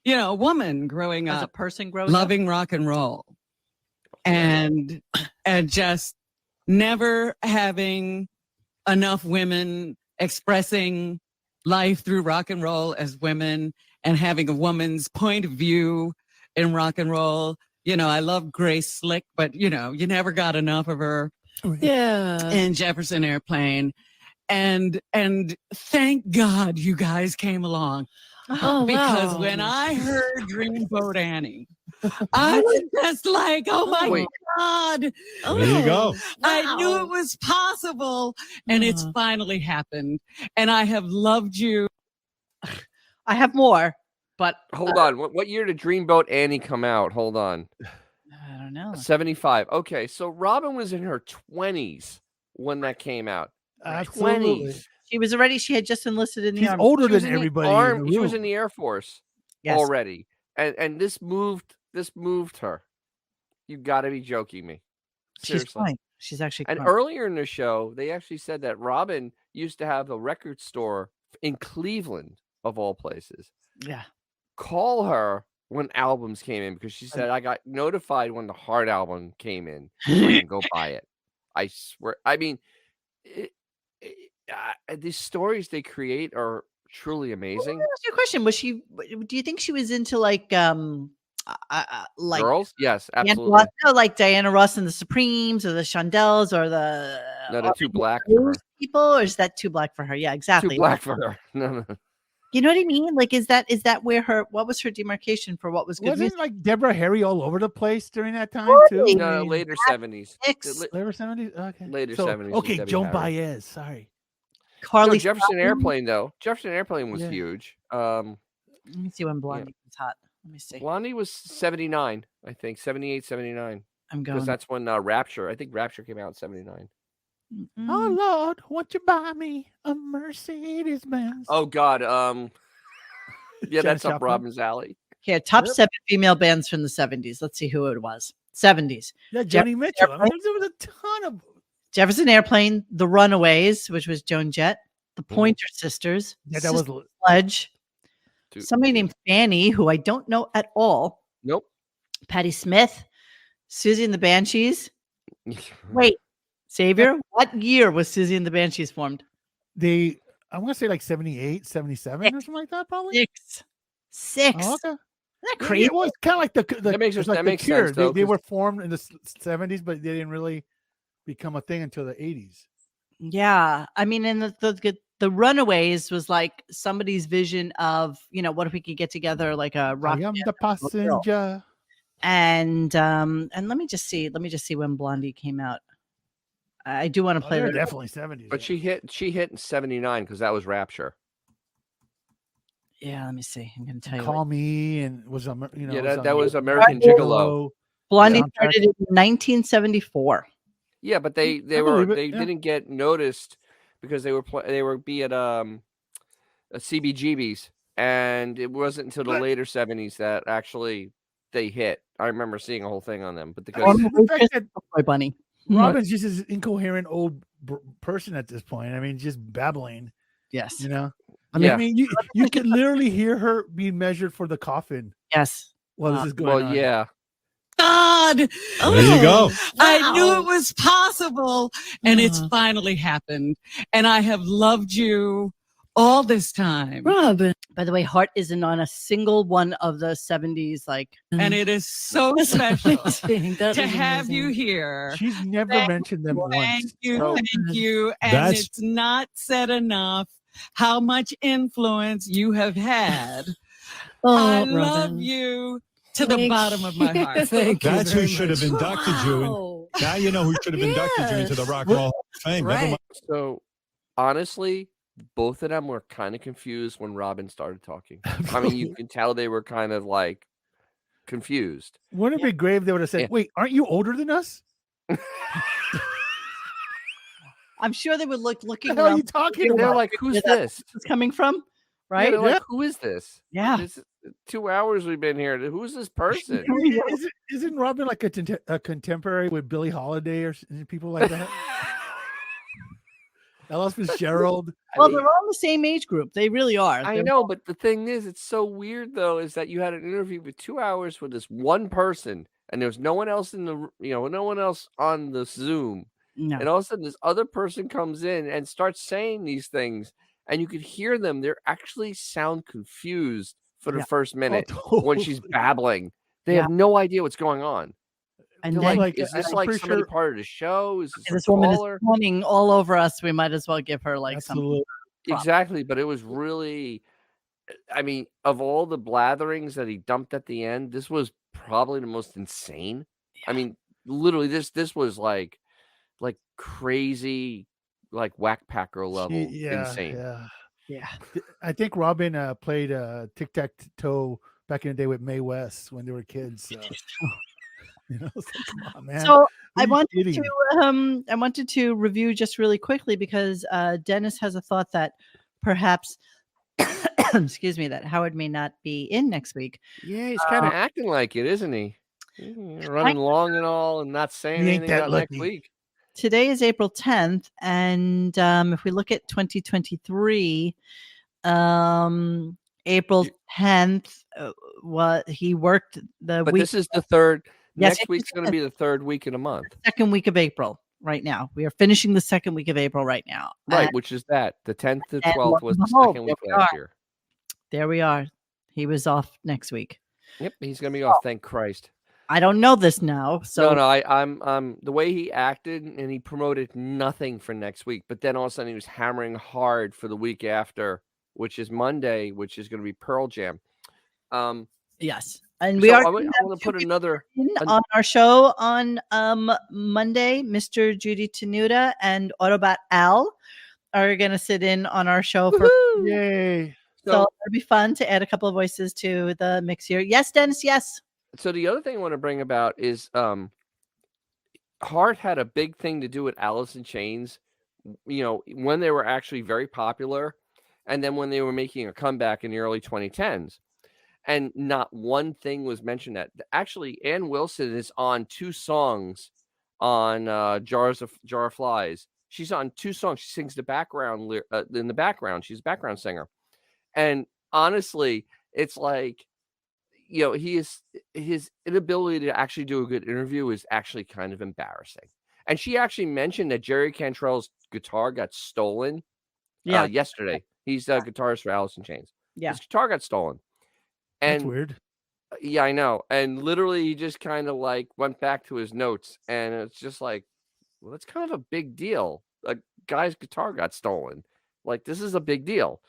a woman growing up, loving rock and roll, and just never having enough women expressing life through rock and roll as women, and having a woman's point of view in rock and roll. I love Grace Slick, but you never got enough of her. Yeah. In Jefferson Airplane. And thank God you guys came along. Because when I heard Dreamboat Annie, I was just like, oh my God. There you go. I knew it was possible, and it's finally happened. And I have loved you. I have more, but hold on. What year did Dreamboat Annie come out? Hold on. I don't know. 75. Okay, so Robin was in her 20s when that came out. Absolutely. 20s. She had just enlisted in the She's army. older than everybody. She was in the Air Force already. And this moved her. You got to be joking me. Seriously. She's actually And earlier in the show, they actually said that Robin used to have a record store in Cleveland, of all places. Yeah. Call her when albums came in, because she said, I got notified when the Hart album came in, so I can go buy it. I swear. I mean, these stories they create are truly amazing. Well, that's your question. Do you think she was into like girls? Yes, absolutely. Ross, like Diana Ross and the Supremes, or the Shondells, or the they're too black for her. People, or is that too black for her? Yeah, exactly. Too black for her. No. You know what I mean? Like, is that where what was her demarcation for what was good Wasn't music? like Deborah Harry all over the place during that time too? Really? No, later 70s. Later 70s? Okay. Later So, 70s was okay, Debbie Joan Harry. Baez. Sorry. Carly Jefferson Simon? Airplane, though. Jefferson Airplane was Yeah. huge. Let me see when Blondie was hot. Let me see. Blondie was 79, I think. 78, 79. I'm Because going. that's when Rapture, I think Rapture came out in 79. Oh Lord, won't you buy me a Mercedes Benz? Oh God, yeah, that's up Joplin. Robin's alley. Okay, top 7 female bands from the 70s. Let's see who it was. 70s. Yeah, Joni Mitchell. I mean, there was a ton of Jefferson Airplane, The Runaways, which was Joan Jett, the Pointer Sisters, Yeah, that was Sledge, somebody named Fanny, who I don't know at all. Nope. Patti Smith, Susie and the Banshees. Wait, Xavier, what year was Susie and the Banshees formed? I want to say like 78, 77 or something like that, probably. Six. Oh, okay. Isn't that crazy? It was kind of like the That makes it's like that the makes Cure. sense, though, They 'cause- were formed in the 70s, but they didn't really become a thing until the 80s. Yeah, I mean, and the Runaways was like somebody's vision of, what if we could get together like a rock I am band the and a little girl. passenger. And let me just see when Blondie came out. I do want to play They're that. definitely 70s. But she hit in 79 because that was Rapture. Yeah, let me see. I'm going to tell you. Call Me and was Yeah, was that on was American Gigolo. Blondie soundtrack. started in 1974. Yeah, but they believe it, they yeah. didn't get noticed because they were at a CBGB's, and it wasn't until the later 70s that actually they hit. I remember seeing a whole thing on them, but The because fact that Boy Bunny. Robin's just an incoherent old person at this point. I mean, just babbling. Yes. I mean, you can literally hear her being measured for the coffin. Yes. Well, this is going on. yeah. God. There you go. I knew it was possible, and it's finally happened. And I have loved you all this time. Robin. By the way, Heart isn't on a single one of the 70s. And it is so special That to was have you amazing. here. She's never mentioned them once. Thank you. So- Thank you. And That's- it's not said enough how much influence you have had. I love Robin. you to the bottom of my heart. Thank you. That's who very should have much. inducted you. And now you know who should have inducted you into the Rock and Roll Hall of Fame. Never Right. mind. So honestly, both of them were kind of confused when Robin started talking. I mean, you can tell they were kind of like confused. Wouldn't it be great if they would have said, Yeah. "Wait, aren't you older than us? I'm sure they would What looking the hell are around. you talking They're They're about?" like, "Who's Where that this?" is coming from, Yeah, right? they're like, "Who is this? Yeah. This is 2 hours we've been here. Who's this person?" Isn't Robin like a contemporary with Billie Holiday or people like that? Ella Fitzgerald. Well, they're all in the same age group. They really are. I They're- know, but the thing is, it's so weird though, is that you had an interview for 2 hours with this one person, and there was no one else no one else on the Zoom. No. And all of a sudden, this other person comes in and starts saying these things, and you could hear them. They actually sound confused for the Yeah. first minute Oh, when she's totally. babbling. They Yeah. have no idea what's going on. And They're then like, like, is this I'm like pretty somebody sure- part of the show? Is this this a woman caller? is running all over us. We might as well give her like Absolutely. Exactly, but it was really, I mean, of all the blatherings that he dumped at the end, this was probably the most insane. I mean, literally, this was like crazy, like whack-packer level insane. Yeah. I think Robin played tic-tac-toe back in the day with Mae West when they were kids. So. It's like, come on, man. So Who I are you wanted kidding? I wanted to review just really quickly because Dennis has a thought that perhaps, excuse me, that Howard may not be in next week. Yeah, he's kind of acting like it, isn't he? Running long and all, and not saying He ain't anything that about next lucky. week. Today is April 10th, and if we look at 2023, April 10th, what he worked the But week. this is the third. Yes, Next week's going to be the third week in a month, second week of April. Right now, we are finishing the second week of April. Right now, right? And Which is that the 10th to and 12th was the behold, second week there we last are. year. There we are. He was off next week. Yep, he's going to be off. Thank Christ. I don't know this now, so No, I'm the way he acted, and he promoted nothing for next week, but then all of a sudden he was hammering hard for the week after which is Monday, which is going to be Pearl Jam. Yes. And So we are I want to put another on our show on Monday. Mr. Judy Tenuta and Autobot Al are going to sit in on our show for yay. So it'll be fun to add a couple of voices to the mix here. Yes, Dennis. Yes. So the other thing I want to bring about is Heart had a big thing to do with Alice in Chains, when they were actually very popular, and then when they were making a comeback in the early 2010s. And not one thing was mentioned that actually Ann Wilson is on 2 songs on Jar of Flies. She's on 2 songs. She sings the background in the background. She's a background singer. And honestly, it's like, his inability to actually do a good interview is actually kind of embarrassing. And she actually mentioned that Jerry Cantrell's guitar got stolen yesterday. He's a guitarist for Alice in Chains. Yeah. His guitar got stolen. And that's weird. Yeah, I know. And literally he just kind of like went back to his notes, and it's just like, well, that's kind of a big deal. A guy's guitar got stolen. Like, this is a big deal.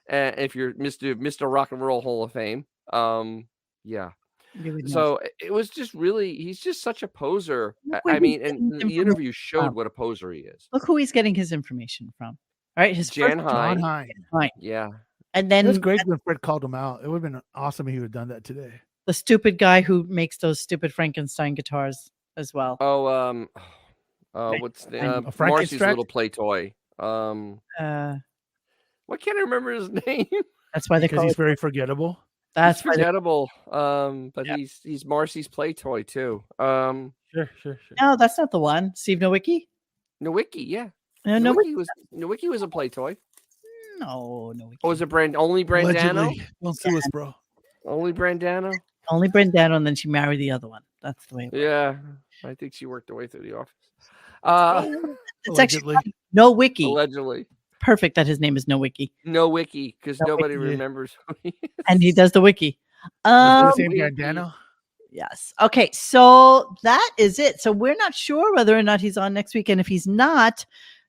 And if you're Mr. Rock and Roll Hall of Fame, yeah. So it was just really, he's just such a poser. I mean, and the interview showed what a poser he is. Look who he's getting his information from. All right, his Jan first Hine. Hine. Yeah. And then it was great when Fred called him out. It would have been awesome if he would have done that today. The stupid guy who makes those stupid Frankenstein guitars as well. Oh, what's the Marcy's little play toy? Why can't I remember his name? That's why he's very forgettable. That's forgettable. But he's Marcy's play toy too. Sure. No, that's not the one. Steve Nowicki? Nowicki, yeah. Nowicki was a play toy. No. Oh, was it only Brandano? Allegedly. Don't sue us, bro. Only Brandano? Only Brandano, and then she married the other one. That's the way it works. Yeah. I think she worked her way through the office. It's actually Nowicki. Allegedly. Perfect that his name is Nowicki. Nowicki, because nobody remembers who he is. And he does the wiki. Brandano? Yes. Okay, so that is it. So we're not sure whether or not he's on next week. And if he's not,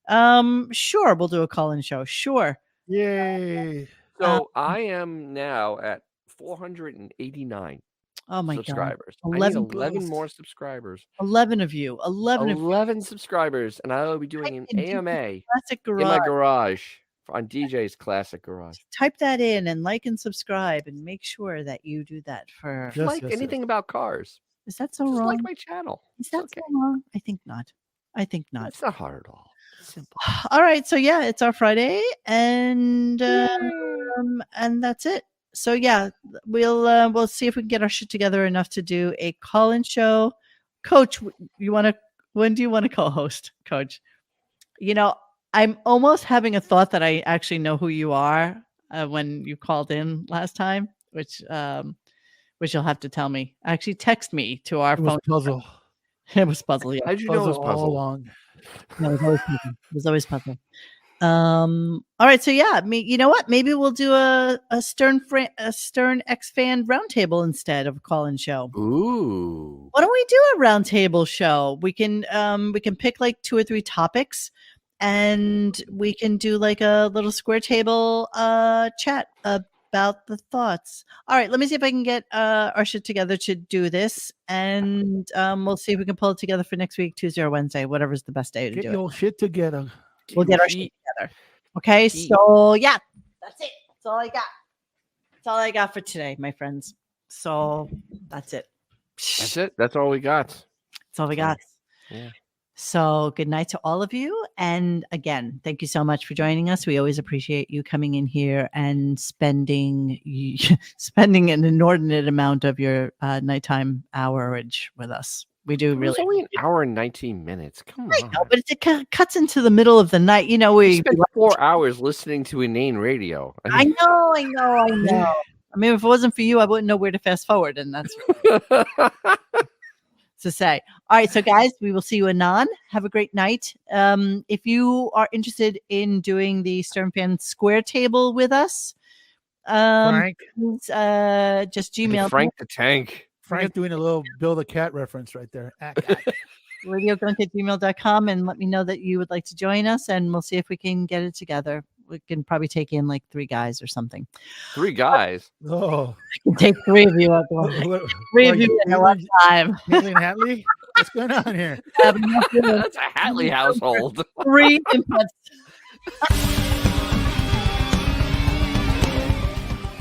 sure, we'll do a call-in show. Sure. Yay. So I am now at 489 subscribers. God. I need 11 more subscribers. 11 of you. 11 subscribers. And I will be doing an AMA Classic Garage. in my garage on DJ's Classic Garage. Type that in and like and subscribe and make sure that you do that for anything about cars. Is that so Just wrong? like my channel. Is that so wrong? I think not. It's not hard at all. It's simple. All right. So yeah, it's our Friday and that's it. So yeah, we'll see if we can get our shit together enough to do a call-in show. Coach, when do you want to co-host, Coach? I'm almost having a thought that I actually know who you are when you called in last time, which you'll have to tell me. Actually, text me to our phone. Puzzle. It was puzzle. Yeah. How'd you know it was puzzle? All along. No, it was always puzzle. All right. So yeah, you know what? Maybe we'll do a Stern X fan roundtable instead of a call-in show. Ooh. Why don't we do a roundtable show? We can pick like 2 or 3 topics, and we can do like a little square table chat about the thoughts. All right, let me see if I can get our shit together to do this, and we'll see if we can pull it together for next week, Tuesday or Wednesday, whatever's the best day to Get do your shit together. We'll get our shit together. Okay, so yeah, that's it. That's all I got. That's all I got for today, my friends. So that's it. That's it. That's all we got. That's all we got. Yeah. So good night to all of you. And again, thank you so much for joining us. We always appreciate you coming in here and spending an inordinate amount of your nighttime hourage with us. We do really. It's only an hour and 19 minutes. Come on. I know, but it cuts into the middle of the night. We spent 4 hours listening to inane radio. I know. I mean, if it wasn't for you, I wouldn't know where to fast forward. And that's to say. All right. So guys, we will see you anon. Have a great night. If you are interested in doing the Stern Fan Square Table with us, Frank, just Gmail. Frank the Tank. Frank doing a little Bill the Cat reference right there. RadioGunk@gmail.com, and let me know that you would like to join us, and we'll see if we can get it together. we can probably take in like 3 guys or something. 3 guys. Oh, Take 3 of you at once. 3 of you at one time. Haley and Hatley? What's going on here? That's a Hatley household. 3 inputs.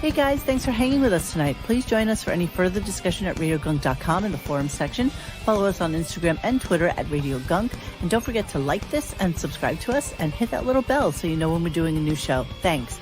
Hey guys, thanks for hanging with us tonight. Please join us for any further discussion at RadioGunk.com in the forum section. Follow us on Instagram and Twitter at RadioGunk. And don't forget to like this and subscribe to us and hit that little bell so you know when we're doing a new show. Thanks.